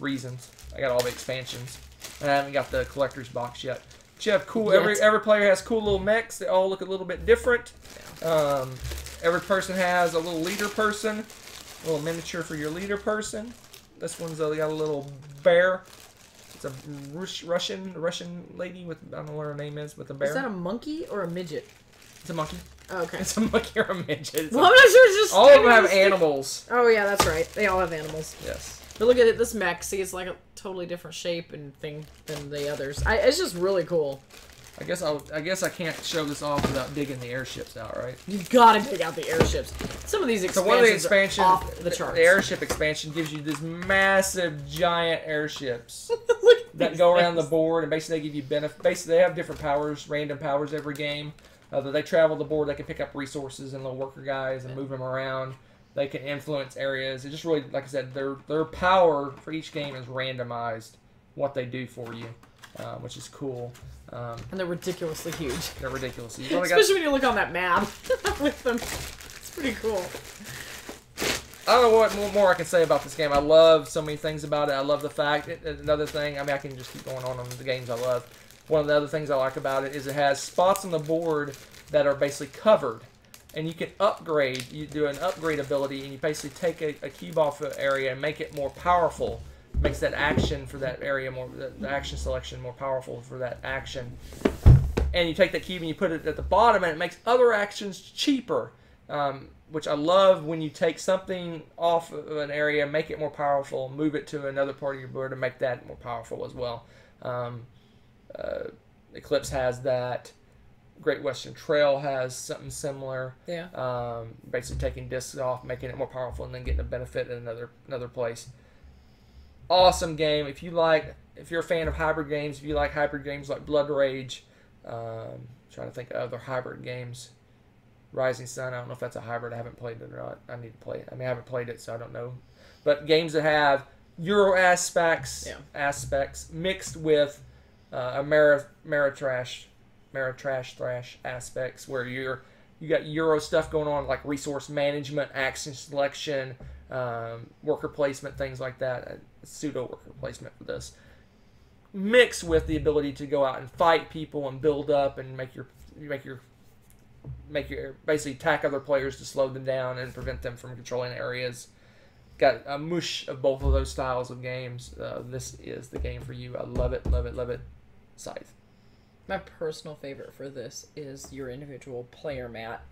reasons. I got all the expansions, and I haven't got the collector's box yet. But you have cool. Every player has cool little mechs. They all look a little bit different. Every person has a little leader person, a little miniature for your leader person. This one's got a little bear. It's a Russian lady with, I don't know what her name is, with a bear. Is that a monkey or a midget? It's a monkey. Oh, okay. It's a monkey or a midget. Well, I'm not sure. It's just all of them have animals. Oh yeah, that's right. They all have animals. Yes. But look at it. This mech. See, it's like a totally different shape and thing than the others. It's just really cool. I guess I can't show this off without digging the airships out, right? You gotta dig out the airships. Some of these So one of the expansions expansions, are off the charts. the airship expansion gives you this massive, giant airships Look at that these go around the things. board, and basically they give you benefit. Basically, they have different powers, random powers every game. That they travel the board, they can pick up resources and little worker guys and move them around. They can influence areas. It just really, like I said, their power for each game is randomized. What they do for you, which is cool. And they're ridiculously huge. They're ridiculous. You've only Especially when you look on that map with them. It's pretty cool. I don't know what more I can say about this game. I love so many things about it. I love the fact. Another thing, I mean, I can just keep going on the games I love. One of the other things I like about it is it has spots on the board that are basically covered. And you can upgrade. You do an upgrade ability, and you basically take a cube off an area and make it more powerful. Makes that action for that area more, the action selection more powerful for that action. And you take that cube and you put it at the bottom, and it makes other actions cheaper. Which I love when you take something off of an area, make it more powerful, move it to another part of your board and make that more powerful as well. Eclipse has that. Great Western Trail has something similar. Yeah. Basically taking discs off, making it more powerful, and then getting a benefit in another place. Awesome game. If you're a fan of hybrid games, if you like hybrid games like Blood Rage, trying to think of other hybrid games. Rising Sun, I don't know if that's a hybrid. I haven't played it or not. I need to play it. I mean, I haven't played it, so I don't know. But games that have Euro aspects mixed with Ameritrash thrash aspects, where you got Euro stuff going on, like resource management, action selection, worker placement, things like that. Pseudo worker placement for this, mixed with the ability to go out and fight people and build up and make your basically attack other players to slow them down and prevent them from controlling areas. Got a mush of both of those styles of games. This is the game for you. I love it, love it, love it. Scythe. My personal favorite for this is your individual player mat,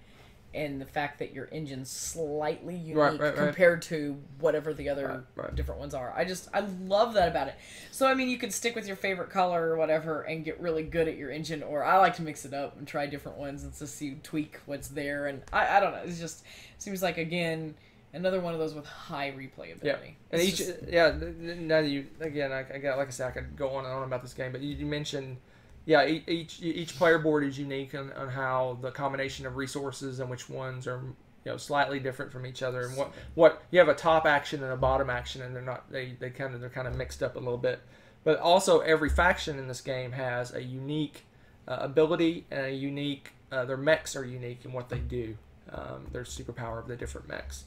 and the fact that your engine's slightly unique compared to whatever the other different ones are. I love that about it. So, I mean, you could stick with your favorite color or whatever and get really good at your engine, or I like to mix it up and try different ones and just see, tweak what's there. And I don't know. It's just, seems like, again, another one of those with high replayability. Yeah, and now that you, again, I got, like I said, I could go on and on about this game, but you mentioned, yeah, each player board is unique on how the combination of resources and which ones are slightly different from each other, and what you have a top action and a bottom action, and they're kind of mixed up a little bit. But also every faction in this game has a unique ability and a unique their mechs are unique in what they do. Their superpower of the different mechs.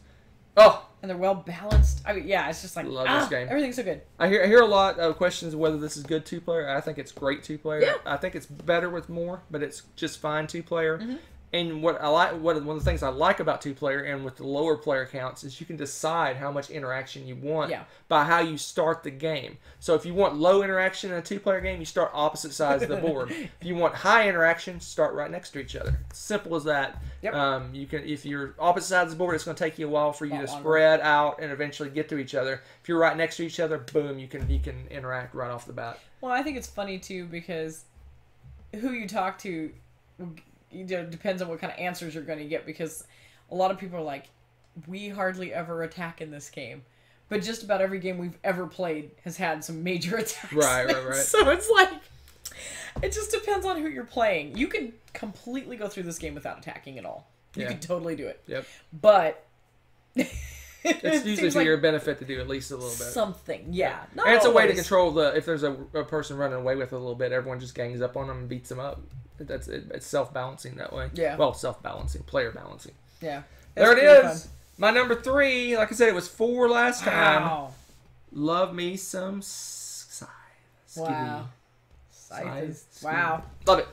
Oh, and they're well balanced. I mean, yeah, it's just like love this game. Everything's so good. I hear a lot of questions of whether this is good 2-player. I think it's great 2-player. Yeah. I think it's better with more, but it's just fine 2-player. Mm-hmm. And what I like, one of the things I like about 2-player and with the lower player counts is you can decide how much interaction you want by how you start the game. So if you want low interaction in a 2-player game, you start opposite sides of the board. If you want high interaction, start right next to each other. Simple as that. Yep. You can, if you're opposite sides of the board, it's going to take you a while for you to spread out and eventually get to each other. If you're right next to each other, boom, you can interact right off the bat. Well, I think it's funny too because who you talk to depends on what kind of answers you're going to get, because a lot of people are like, we hardly ever attack in this game, but just about every game we've ever played has had some major attacks. Right. So it's like, it just depends on who you're playing. You could completely go through this game without attacking at all. You could totally do it. Yep. But it's usually to your benefit to do at least a little bit. Something, yeah. Not and it's always. A way to control if there's a person running away with it a little bit, everyone just gangs up on them and beats them up. It's self-balancing that way. Yeah. Well, self-balancing, player balancing. Yeah. There That's it pretty is. My number 3, like I said, it was 4 last fun. time. Wow. Love me some Scythe. Wow. Scythe. Scythe. Wow. Love it.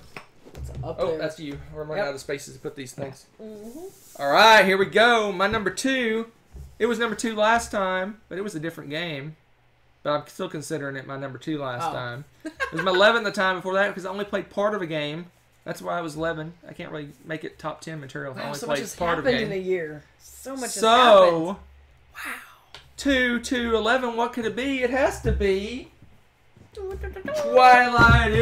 It's up Oh, there. that's you. We're running Yep. out of spaces to put these things. Mm-hmm. All right, here we go. My number 2. It was number 2 last time, but it was a different game. But I'm still considering it my number 2 last Oh. time. It was my 11th the time before that because I only played part of a game. That's why I was 11. I can't really make it top 10 material. I Wow, only so much played has part of a happened game. in a year. So much has happened. So, Wow. 2 to 11, what could it be? It has to be Twilight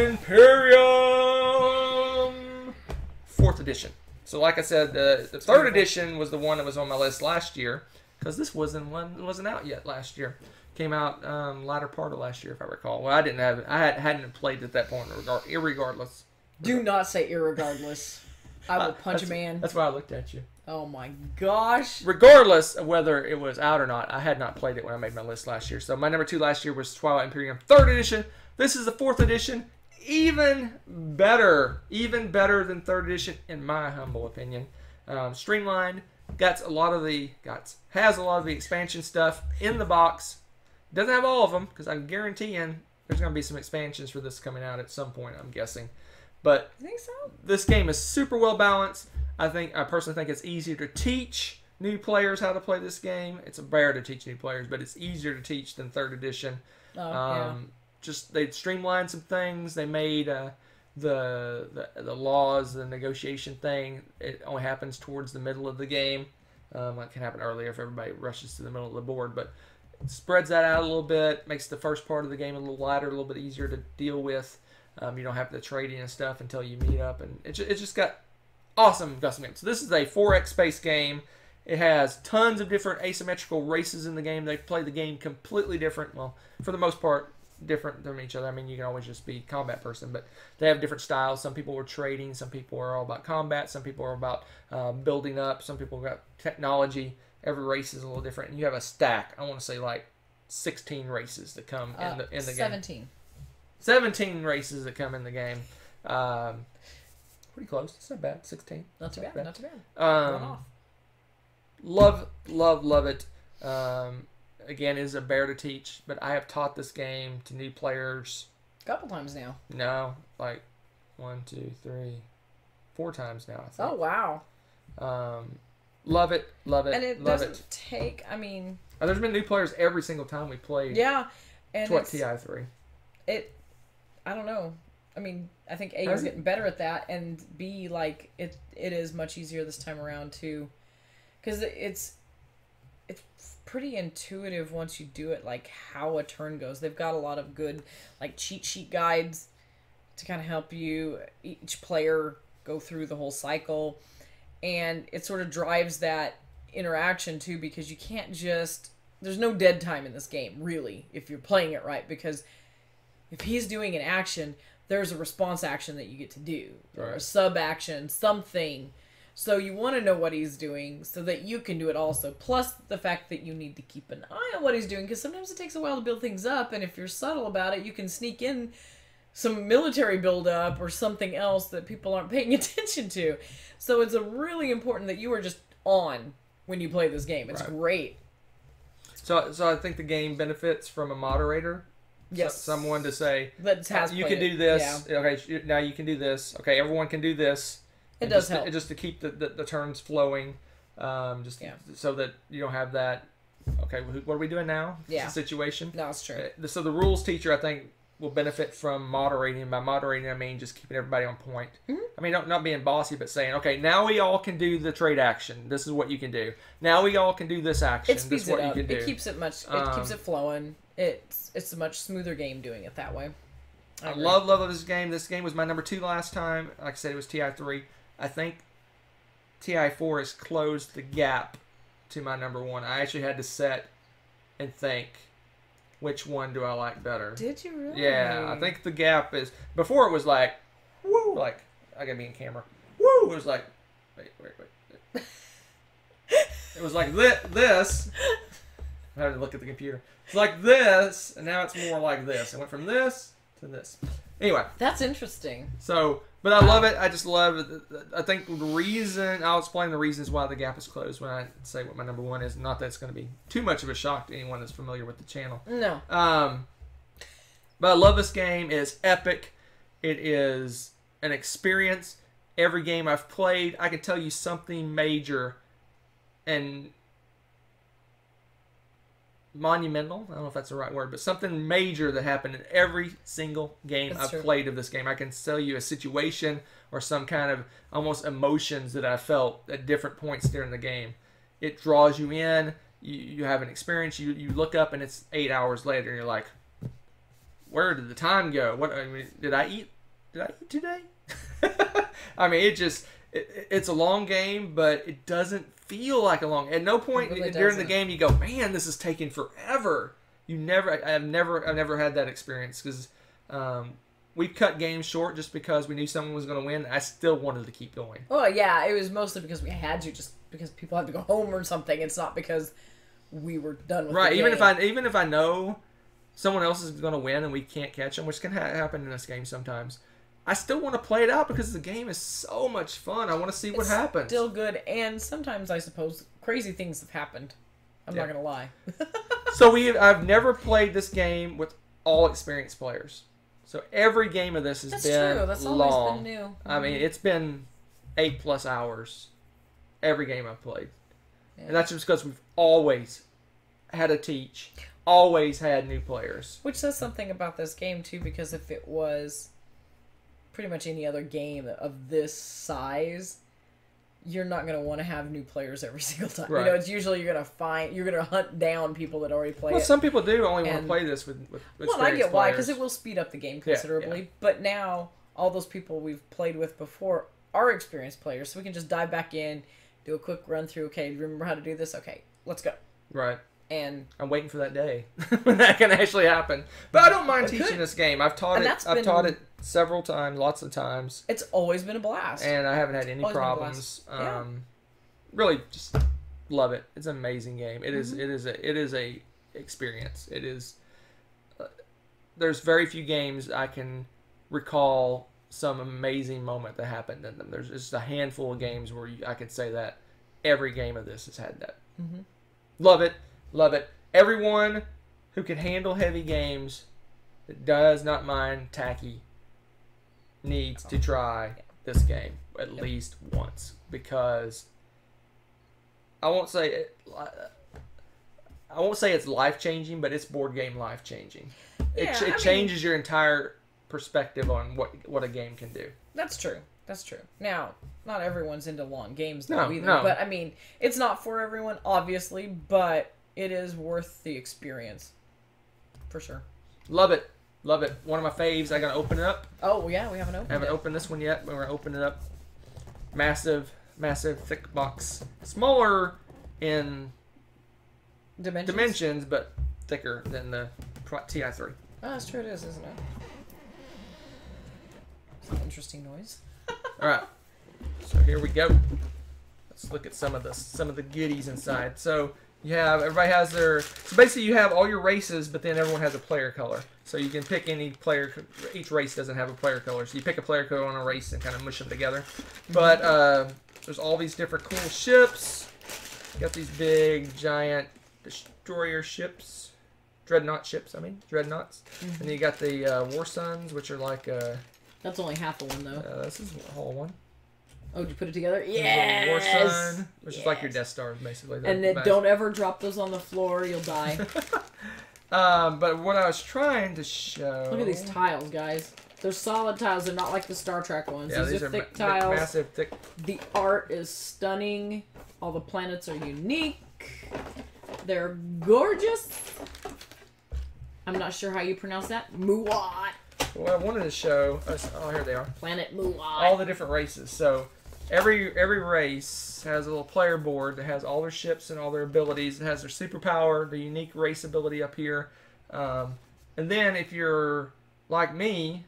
Imperium 4th edition. So like I said, the 3rd edition was the one that was on my list last year because this wasn't out yet last year. Came out latter part of last year, if I recall. Well, I didn't have it. I hadn't played at that point, irregardless. Do not say irregardless. I will punch a That's- man. That's why I looked at you. Oh my gosh. Regardless of whether it was out or not, I had not played it when I made my list last year. So my number 2 last year was Twilight Imperium 3rd edition. This is the 4th edition. Even better than 3rd edition, in my humble opinion. Streamlined, has a lot of the expansion stuff in the box. Doesn't have all of them because I'm guaranteeing there's going to be some expansions for this coming out at some point. I'm guessing, but You think so? this game is super well balanced. I personally think it's easier to teach new players how to play this game. It's a bear to teach new players, but it's easier to teach than 3rd edition. Oh, yeah. Just they streamlined some things. They made the laws, the negotiation thing. It only happens towards the middle of the game. It can happen earlier if everybody rushes to the middle of the board, but it spreads that out a little bit. Makes the first part of the game a little lighter, a little bit easier to deal with. You don't have the trading and stuff until you meet up, and it's just got awesome custom games. So this is a 4X space game. It has tons of different asymmetrical races in the game. They play the game completely different. Well, for the most part, different from each other. I mean, you can always just be combat person, but they have different styles. Some people are trading. Some people are all about combat. Some people are about building up. Some people got technology. Every race is a little different. And you have a stack. I want to say like 16 races that come in the game. 17. 17 races that come in the game. Pretty close. It's not bad. 16. Not too bad. Not too bad. Going off. Love it. Again, it is a bear to teach, but I have taught this game to new players. A couple times now. No, like 1, 2, 3, 4 times now, I think. Oh, wow. Love it. And it love doesn't it. take, I mean... There's been new players every single time we played. Yeah. And What it's, TI3. I don't know. I mean, I think A, Has you're it? getting better at that, and B, like, it is much easier this time around, too. Because it's pretty intuitive once you do it, like, how a turn goes. They've got a lot of good, like, cheat sheet guides to kind of help you, each player, go through the whole cycle. And it sort of drives that interaction, too, because you can't just... There's no dead time in this game, really, if you're playing it right, because if he's doing an action, there's a response action that you get to do, or a Right. sub action, something. So you want to know what he's doing so that you can do it also. Plus the fact that you need to keep an eye on what he's doing, because sometimes it takes a while to build things up, and if you're subtle about it, you can sneak in some military buildup or something else that people aren't paying attention to. So it's really important that you are just on when you play this game. It's Right. great. So I think the game benefits from a moderator. Yes. Someone to say, That has you played can it. do this. Yeah. Okay, now you can do this. Okay, everyone can do this. It And does just help. just to keep the turns flowing, Yeah. so that you don't have that. Okay, what are we doing now? Yeah. It's a situation. No, it's true. So the rules teacher, I think, will benefit from moderating. By moderating, I mean just keeping everybody on point. Mm-hmm. I mean, not being bossy, but saying, okay, now we all can do the trade action. This is what you can do. Now we all can do this action. It This speeds is what it up. you can do. It keeps it much. It keeps it flowing. It's a much smoother game doing it that way. I agree. love this game. This game was my number 2 last time. Like I said, it was TI3. I think TI4 has closed the gap to my number 1. I actually had to sit and think, which one do I like better? Did you really? Yeah, I think the gap is... Before it was like, woo, like, I gotta be in camera. Woo! It was like, wait. It was like this. I had to look at the computer. It's like this, and now it's more like this. It went from this to this. Anyway, That's interesting. so But I love it. I just love it. I think the reason, I'll explain the reasons why the gap is closed when I say what my number one is. Not that it's going to be too much of a shock to anyone that's familiar with the channel. No. But I love this game. It's epic. It is an experience. Every game I've played, I can tell you something major and monumental. I don't know if that's the right word, but something major that happened in every single game That's I've true. played of this game. I can tell you a situation or some kind of almost emotions that I felt at different points during the game. It draws you in. You have an experience. You look up and it's 8 hours later and you're like, where did the time go? What I mean, did I eat today? I mean, it's a long game, but it doesn't feel like a long. At no point It really during the doesn't. game you go, man, this is taking forever. I've never had that experience because we cut games short just because we knew someone was going to win. I still wanted to keep going. Well, yeah, it was mostly because we had to, just because people had to go home or something. It's not because we were done with Right. the Even game. if I know someone else is going to win and we can't catch them, which can happen in this game sometimes, I still want to play it out because the game is so much fun. I want to see what It's happens. Still good, and sometimes I suppose crazy things have happened. I'm Yeah. not gonna lie. So I've never played this game with all experienced players. So every game of this has That's been true. That's long. always been new. I mean, it's been 8+ hours every game I've played. Yeah. And that's just because we've always had to teach, always had new players. Which says something about this game too, because if it was pretty much any other game of this size, you're not going to want to have new players every single time. Right. You know, it's usually you're going to hunt down people that already play Well, it. some people do only want to And- play this with Well, I experienced get why, players. because it will speed up the game Yeah, considerably. yeah. But now, all those people we've played with before are experienced players, so we can just dive back in, do a quick run through. Okay, remember how to do this? Okay, let's go. Right. And I'm waiting for that day when that can actually happen. But I don't mind It teaching could. this game. I've taught And it. that's I've been- taught it several times, lots of times, it's always been a blast. and I haven't had any Always been a problems. blast. Yeah. Really, just love it. It's an amazing game. It is. Mm-hmm. It is a experience. It is. There's very few games I can recall some amazing moment that happened in them. There's just a handful of games where I could say that every game of this has had that. Mm-hmm. Love it. Love it. Everyone who can handle heavy games that does not mind tacky needs to try this game at least once, because I won't say it's life changing, but it's board game life changing. Yeah, It changes your entire perspective on what a game can do. That's true. That's true. Now, not everyone's into long games No, though either. no. But I mean, it's not for everyone, obviously, but it is worth the experience. For sure. Love it. Love it. One of my faves. I gotta open it up. Oh yeah, we haven't opened I haven't it. opened this one yet, but we're gonna open it up. Massive, thick box. Smaller in dimensions, but thicker than the TI3. Oh, that's true. It is, isn't it? It's an interesting noise. All right. So here we go. Let's look at some of the goodies inside. So everybody has their. So basically, you have all your races, but then everyone has a player color. So you can pick any player. Each race doesn't have a player color, so you pick a player color on a race and kind of mush them together. But there's all these different cool ships. You got these big, giant destroyer ships, dreadnought ships. Dreadnoughts. And then you got the War Suns, which are like That's only half of one though. this is a whole one. Oh, did you put it together? There's a Yes. War Sun, which is like your Death Stars, basically. And then don't ever drop those on the floor. You'll die. But what I was trying to show. Look at these tiles, guys. They're solid tiles. They're not like the Star Trek ones. Yeah, these are thick tiles. massive, thick. The art is stunning. All the planets are unique. They're gorgeous. I'm not sure how you pronounce that. Muat. What I wanted to show. Oh, here they are. Planet Muat. All the different races. So every race has a little player board that has all their ships and all their abilities. It has their superpower, the unique race ability up here. And then if you're like me,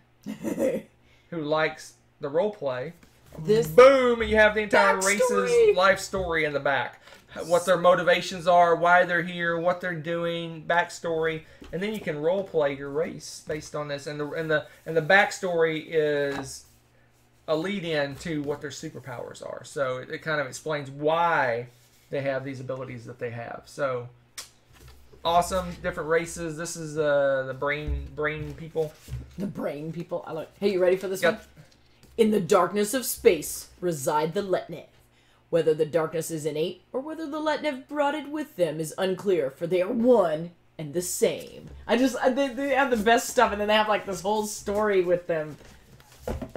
who likes the role play, boom, you have the entire race's Backstory. life story in the back. What their motivations are, why they're here, what they're doing, backstory, and then you can role play your race based on this. And the backstory is a lead in to what their superpowers are. So it kind of explains why they have these abilities that they have. So awesome, different races. This is the brain people. The brain people. I like. Hey, you ready for this Yep. one? In the darkness of space reside the Letnev. Whether the darkness is innate or whether the Letnev brought it with them is unclear, for they are one and the same. They have the best stuff, and then they have like this whole story with them.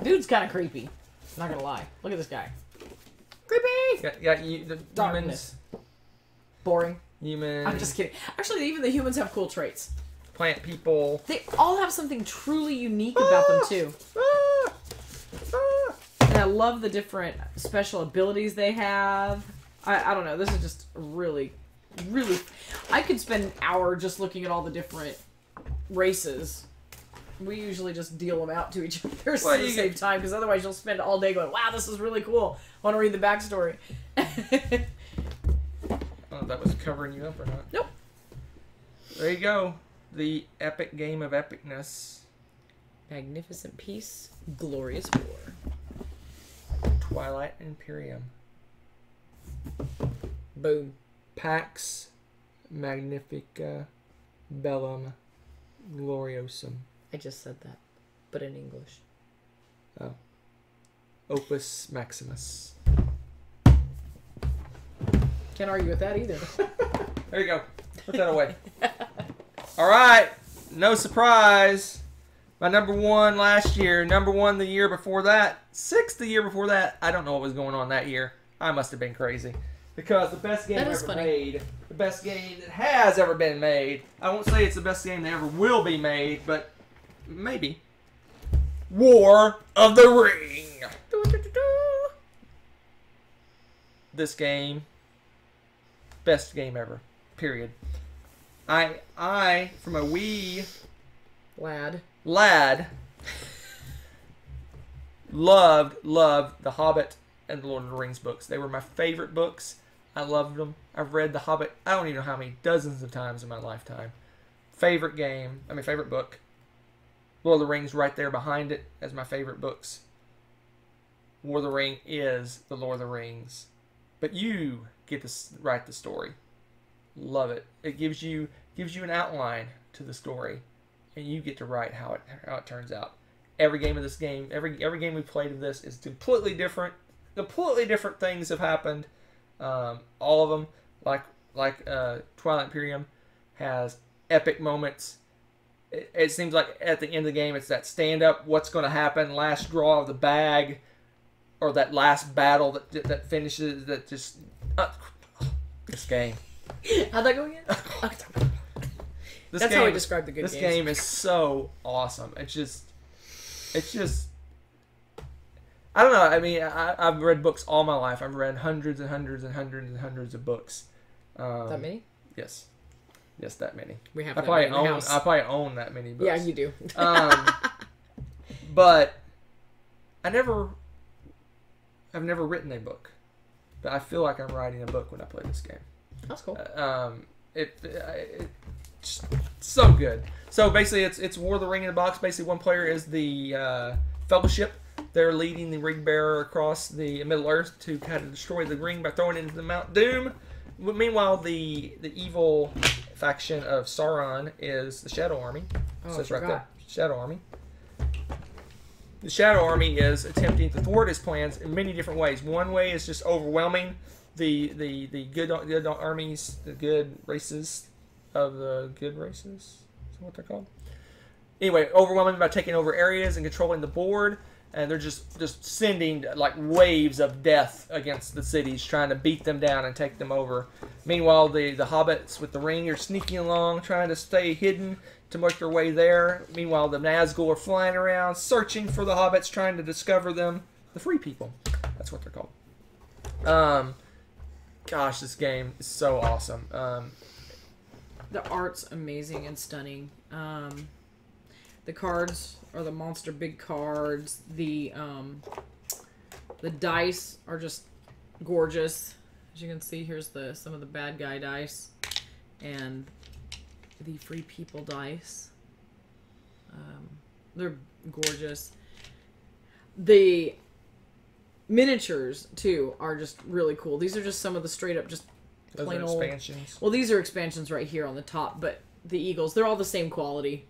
Dude's kind of creepy. Not gonna lie. Look at this guy. Creepy. The Darkness. Boring. humans, I'm just kidding. Actually, even the humans have cool traits. plant people. They all have something truly unique about them too. And I love the different special abilities they have. I don't know. This is just really, really... I could spend an hour just looking at all the different races. We usually just deal them out to each other Well, to save time, because otherwise you'll spend all day going, wow, this is really cool. I want to read the backstory. I don't know if that was covering you up or not. Nope. There you go. The epic game of epicness. Magnificent Peace, Glorious War. Twilight Imperium. Boom. Pax Magnifica Bellum Gloriosum. I just said that, but in English. Oh. Opus Maximus. Can't argue with that either. There you go. Put that away. All right. No surprise. My number one last year. Number one the year before that. 6th the year before that. I don't know what was going on that year. I must have been crazy. Because the best game That ever is funny. made. The best game that has ever been made. I won't say it's the best game that ever will be made, but maybe. War of the Ring. This game. Best game ever. Period. I from a wee Lad. lad loved The Hobbit and the Lord of the Rings books. They were my favorite books. I loved them. I've read The Hobbit I don't even know how many dozens of times in my lifetime. Favorite game. Favorite book. Lord of the Rings right there behind it as my favorite books. War of the Ring is the Lord of the Rings. But you get to write the story. Love it. It gives you an outline to the story, and you get to write how it turns out. Every game of this game, every game we played of this is completely different. Completely different things have happened. All of them, like Twilight Imperium, has epic moments. It seems like at the end of the game, it's that stand up, what's going to happen, last draw of the bag, or that last battle that finishes. That just this game. How'd that go again? That's how we describe the good games. This game is so awesome. It's just I don't know. I've read books all my life. I've read hundreds and hundreds and hundreds and hundreds of books. That many? Yes, that many. We have I that probably many in the own. house. I probably own that many books. Yeah, you do. But I've never written a book, but I feel like I'm writing a book when I play this game. That's cool. It's so good. So basically, it's War of the Ring in the box. Basically, one player is the Fellowship. They're leading the ring bearer across the Middle Earth to kind of destroy the ring by throwing it into the Mount Doom. Meanwhile, the evil faction of Sauron is the Shadow Army. Oh, So I it's right there. forgot. Shadow Army. The Shadow Army is attempting to thwart his plans in many different ways. One way is just overwhelming the good armies, the good races of the good races. Is that what they're called? Anyway, overwhelming by taking over areas and controlling the board. And they're just sending like waves of death against the cities, trying to beat them down and take them over. Meanwhile, the hobbits with the ring are sneaking along, trying to stay hidden to make their way there. Meanwhile, the Nazgul are flying around, searching for the hobbits, trying to discover them. The Free People. That's what they're called. Gosh, this game is so awesome. The art's amazing and stunning. The cards are the monster big cards. The dice are just gorgeous. As you can see, here's some of the bad guy dice and the Free People dice. They're gorgeous. The miniatures too are just really cool. These are just some of the straight up just Those plain are old expansions. Well, these are expansions right here on the top, but the eagles, they're all the same quality.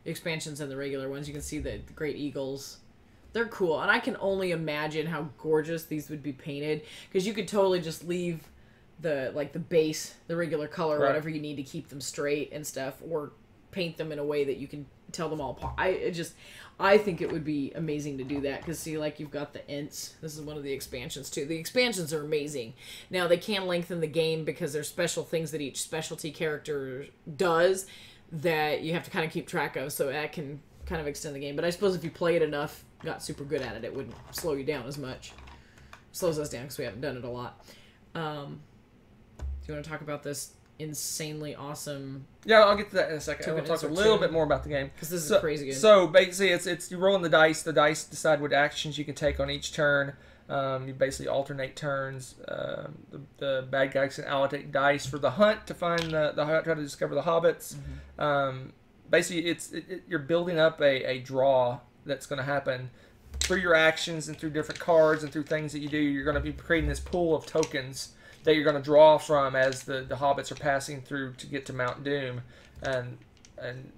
Expansions and the regular ones. You can see the great eagles. They're cool, and I can only imagine how gorgeous these would be painted, because you could totally just leave the base, the regular color, Right. whatever you need to keep them straight and stuff, or paint them in a way that you can tell them all apart. I think it would be amazing to do that, because see, like, you've got the Ents. This is one of the expansions too. The expansions are amazing. Now they can lengthen the game because there's special things that each specialty character does that you have to kind of keep track of, so that can kind of extend the game. But I suppose if you play it enough, got super good at it, it wouldn't slow you down as much. Slows us down because we haven't done it a lot. Do you want to talk about this insanely awesome? Yeah, I'll get to that in a second. I want to talk a little bit more about the game. Because this is crazy good. So basically, it's you rolling the dice. The dice decide what actions you can take on each turn. You basically alternate turns. The bad guys can allocate dice for the hunt to find try to discover the hobbits. Basically, you're building up a draw that's going to happen through your actions and through different cards and through things that you do. You're going to be creating this pool of tokens that you're going to draw from as the hobbits are passing through to get to Mount Doom, and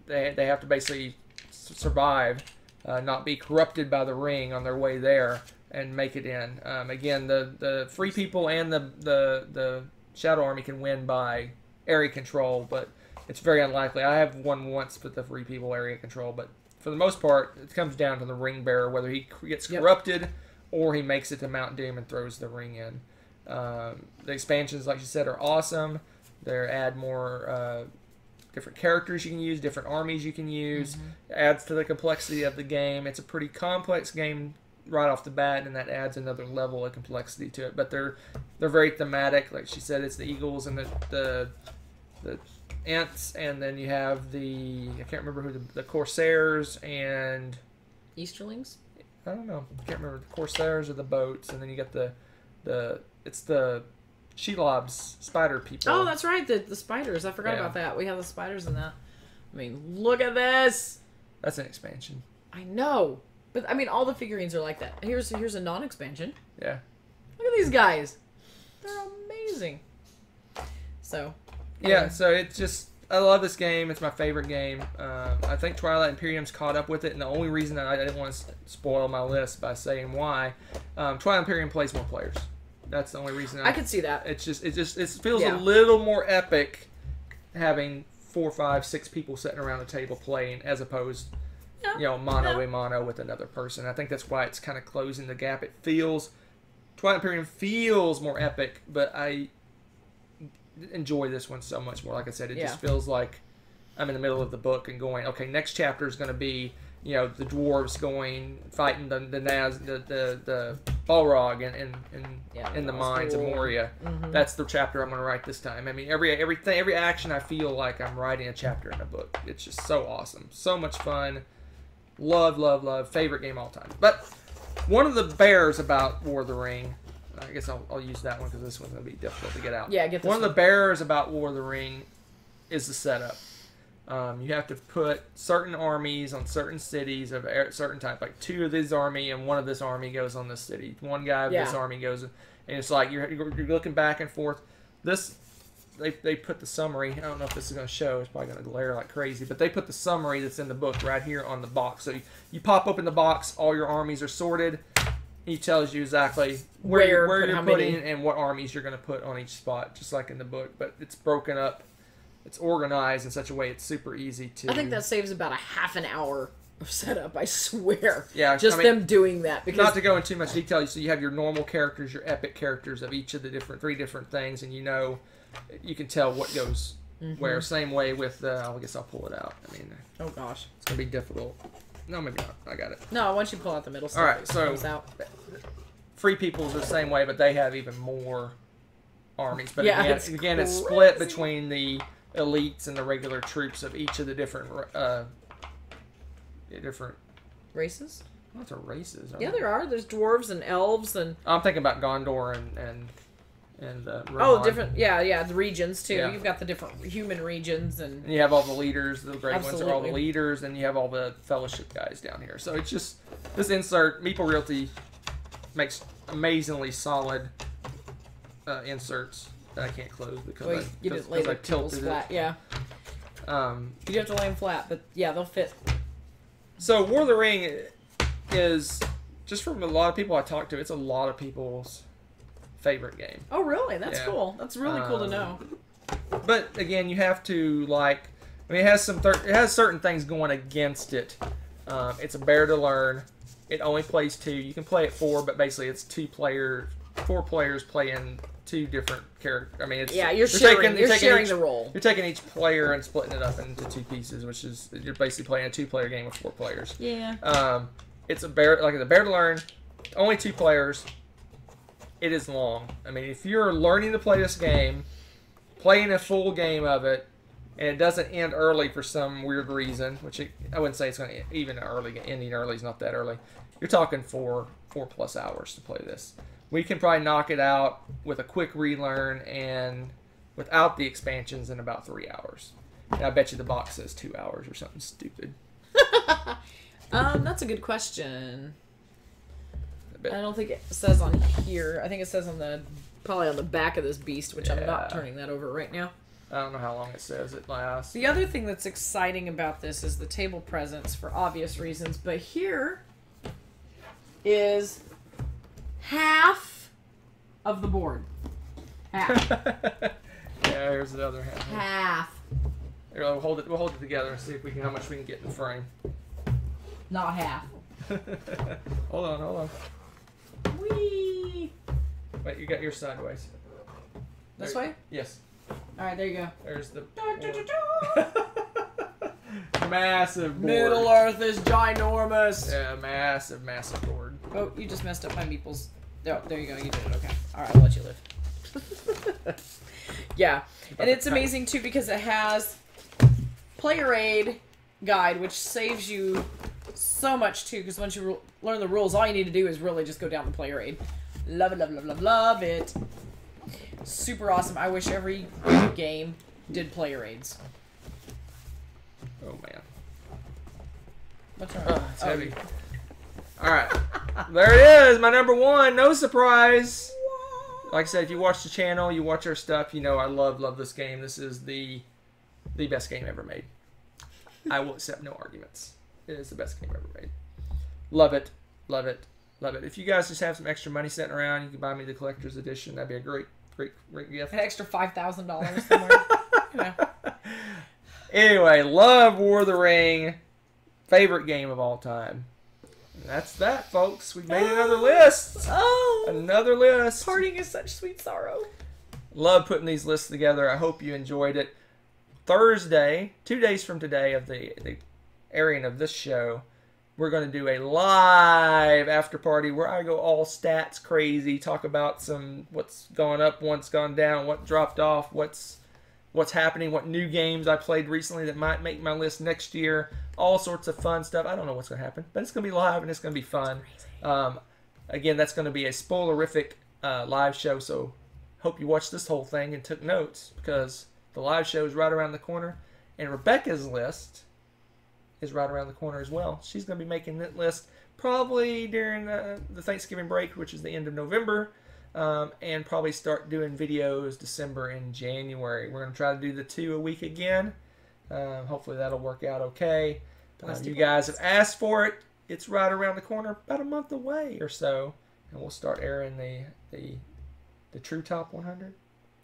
they have to basically survive, not be corrupted by the ring on their way there, and make it in. Again, the free people and the Shadow Army can win by area control, but it's very unlikely. I have won once with the free people area control, but for the most part, it comes down to the ring bearer, whether he gets corrupted or he makes it to Mount Doom and throws the ring in. The expansions, like you said, are awesome. They add more different characters you can use, different armies you can use. It adds to the complexity of the game. It's a pretty complex game right off the bat, and that adds another level of complexity to it. But they're very thematic. Like she said, it's the eagles and the Ents, and then you have I can't remember who the Corsairs and Easterlings? I don't know. I can't remember. The Corsairs are the boats, and then you got the Shelob's spider people. Oh, that's right. The spiders. I forgot about that. We have the spiders in that. I mean, look at this. That's an expansion. I know. But, I mean, all the figurines are like that. Here's a non-expansion. Yeah. Look at these guys. They're amazing. So. Yeah, so it's just... I love this game. It's my favorite game. I think Twilight Imperium's caught up with it, and the only reason that I didn't want to spoil my list by saying why, Twilight Imperium plays more players. That's the only reason. I could see that. It feels a little more epic having 4, 5, 6 people sitting around a table playing as opposed, mano a mano with another person. I think that's why it's kind of closing the gap. Twilight Imperium feels more epic, but I enjoy this one so much more. Like I said, it just feels like I'm in the middle of the book and going, okay, next chapter is going to be, the dwarves fighting the Balrog in the mines of Moria. Mm-hmm. That's the chapter I'm going to write this time. I mean, every action I feel like I'm writing a chapter in a book. It's just so awesome, so much fun. Love. Favorite game all time. But one of the bears about War of the Ring. I guess I'll use that one because this one's going to be difficult to get out. Yeah, get this one. One of the barriers about War of the Ring is the setup. You have to put certain armies on certain cities of a certain type. Like 2 of this army and 1 of this army goes on this city. 1 guy of this army goes... And it's like you're looking back and forth. They put the summary. I don't know if this is going to show. It's probably going to glare like crazy. But they put the summary that's in the book right here on the box. So you pop open the box. All your armies are sorted. He tells you exactly where you're putting and what armies you're going to put on each spot, just like in the book. But it's broken up. It's organized in such a way it's super easy to... I think that saves about a half an hour of setup, I swear. Yeah. Them doing that. Because not to go into too much detail, so you have your normal characters, your epic characters of each of the 3 different things, and you can tell what goes where. Same way with... I guess I'll pull it out. I mean... Oh, gosh. It's going to be difficult. No, maybe not. I got it. No, once you pull out the middle stuff, all right, so comes out. Free People's the same way, but they have even more armies. But again, it's crazy. split between the elites and the regular troops of each of the different races. Lots of races. Yeah, there are. There's dwarves and elves and. I'm thinking about Gondor and oh, different. Yeah, the regions too. Yeah. You've got the different human regions and you have all the leaders. The great ones are all the Absolutely. leaders, and you have all the fellowship guys down here. So it's just this insert Meeple Realty makes amazingly solid inserts that I can't close because Well, you didn't lay the I cables tilted flat. Yeah. it. You do have to lay them flat, but yeah, they'll fit. So War of the Ring is, just from a lot of people I talk to, it's a lot of people's favorite game. Oh, really? That's Yeah. cool. That's really cool to know. But again, you have to like. I mean, it has it has certain things going against it. It's a bear to learn. It only plays 2. You can play it 4, but basically it's 4 players playing 2 different characters. I mean, it's You're sharing each, the role. You're taking each player and splitting it up into 2 pieces, which is you're basically playing a 2-player game with 4 players. Yeah. It's a bear to learn. Only 2 players. It is long. I mean, if you're learning to play this game, playing a full game of it, and it doesn't end early for some weird reason, which I wouldn't say it's going to even ending early is not that early. You're talking 4+ hours to play this. We can probably knock it out with a quick relearn and without the expansions in about 3 hours. And I bet you the box says 2 hours or something stupid. That's a good question. I don't think it says on here. I think it says probably on the back of this beast, which I'm not turning that over right now. I don't know how long it says it lasts. The other thing that's exciting about this is the table presence for obvious reasons, but here is half of the board. Half. Yeah, here's the other half. Half. Here, we'll hold it together and see if how much we can get in the frame. Not half. hold on. Whee! Wait, you got yours sideways. This There- way? Yes. Alright, there you go. There's the massive board. Middle Earth is ginormous. Yeah, massive board. Oh, you just messed up my meeples. There you go. You did it. Okay. Alright, I'll let you live. Yeah. And it's amazing, too, because it has player aid guide, which saves you so much, too, because once you learn the rules, all you need to do is really just go down the player aid. Love it, love, love, love, love it. Super awesome. I wish every game did player aids. Oh, man. What's wrong? Oh, it's heavy. All right. There it is, my number 1. No surprise. Like I said, if you watch the channel, you watch our stuff, you know I love this game. This is the best game ever made. I will accept no arguments. It is the best game ever made. Love it. Love it. Love it. If you guys just have some extra money sitting around, you can buy me the collector's edition. That'd be a great gift. An extra $5,000 somewhere. You know. Anyway, love War of the Ring. Favorite game of all time. And that's that, folks. We made another list. Oh, Another list. parting is such sweet sorrow. Love putting these lists together. I hope you enjoyed it. Thursday, 2 days from today of the airing of this show, we're going to do a live after party where I go all stats crazy, talk about what's gone up, what's gone down, what dropped off, what's happening, what new games I played recently that might make my list next year, all sorts of fun stuff. I don't know what's going to happen, but it's going to be live and it's going to be fun. Again, that's going to be a spoilerific live show, so hope you watched this whole thing and took notes because the live show is right around the corner, and Rebecca's list is right around the corner as well. She's going to be making that list probably during the Thanksgiving break, which is the end of November, and probably start doing videos December and January. We're going to try to do the 2 a week again. Hopefully that'll work out okay. You guys have asked for it. It's right around the corner, about a month away or so, and we'll start airing the True Top 100.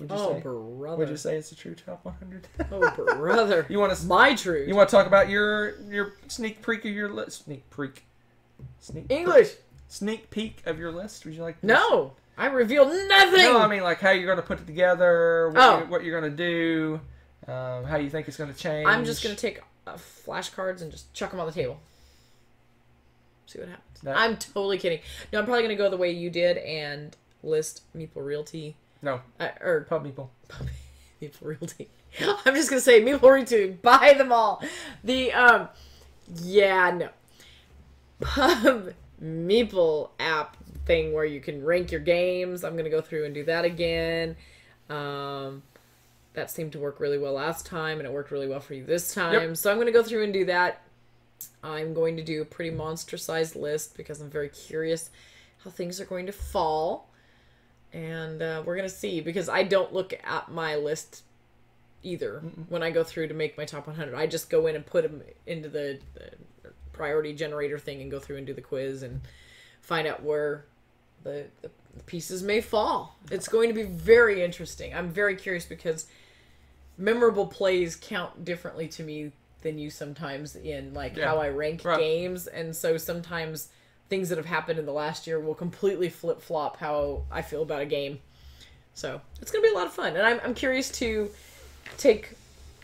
Would you say? Brother. Would you say it's a True Top 100? Oh, brother. You want to? My truth. You want to talk about your sneak peek of your list? English. Sneak peek of your list. Would you like? No, I revealed nothing. No, I mean like how you're going to put it together. What you're going to do. How you think it's going to change. I'm just going to take flashcards and just chuck them on the table. See what happens. No. I'm totally kidding. No, I'm probably going to go the way you did and list Meeple Realty. No. Or Pub Meeple. Meeple Realty. I'm just going to say Meeple Realty. Buy them all. No. Pub Meeple app thing where you can rank your games. I'm going to go through and do that again. That seemed to work really well last time, and it worked really well for you this time. Yep. So I'm going to go through and do that. I'm going to do a pretty monster-sized list because I'm very curious how things are going to fall. And we're going to see, because I don't look at my list either when I go through to make my top 100. I just go in and put them into the priority generator thing and go through and do the quiz and find out where the pieces may fall. It's going to be very interesting. I'm very curious because memorable plays count differently to me than you sometimes in how I rank games. And so sometimes things that have happened in the last year will completely flip-flop how I feel about a game. So it's going to be a lot of fun. And I'm curious to take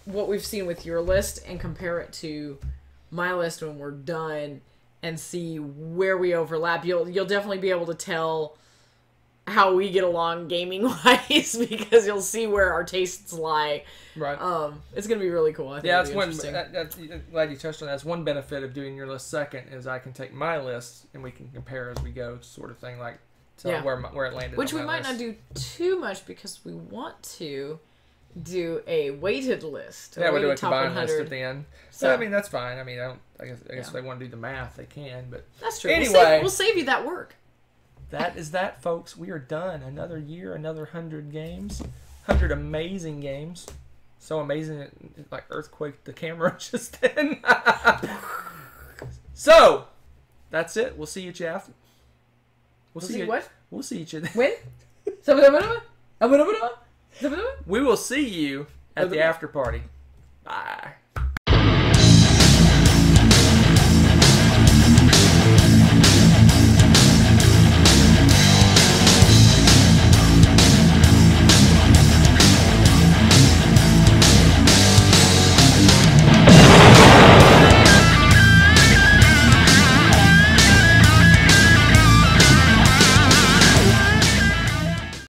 what we've seen with your list and compare it to my list when we're done and see where we overlap. You'll definitely be able to tell how we get along gaming-wise because you'll see where our tastes lie. Right. It's going to be really cool. I think that's one. Glad you touched on that. That's one benefit of doing your list second is I can take my list and we can compare as we go, sort of thing. Like, tell where it landed. Which on we my might list. not do too much because we want to do a weighted list. Yeah, we'll do a top combined 100. list at the end. So I mean, that's fine. I mean, I guess if they want to do the math, they can. But that's true. Anyway, we'll save you that work. That is that, folks. We are done. Another year, another 100 games, 100 amazing games. So amazing, it like earthquaked the camera just then. So that's it. We'll see you, Jeff. We'll see what? We'll see you. When? We will see you at the after party. Bye.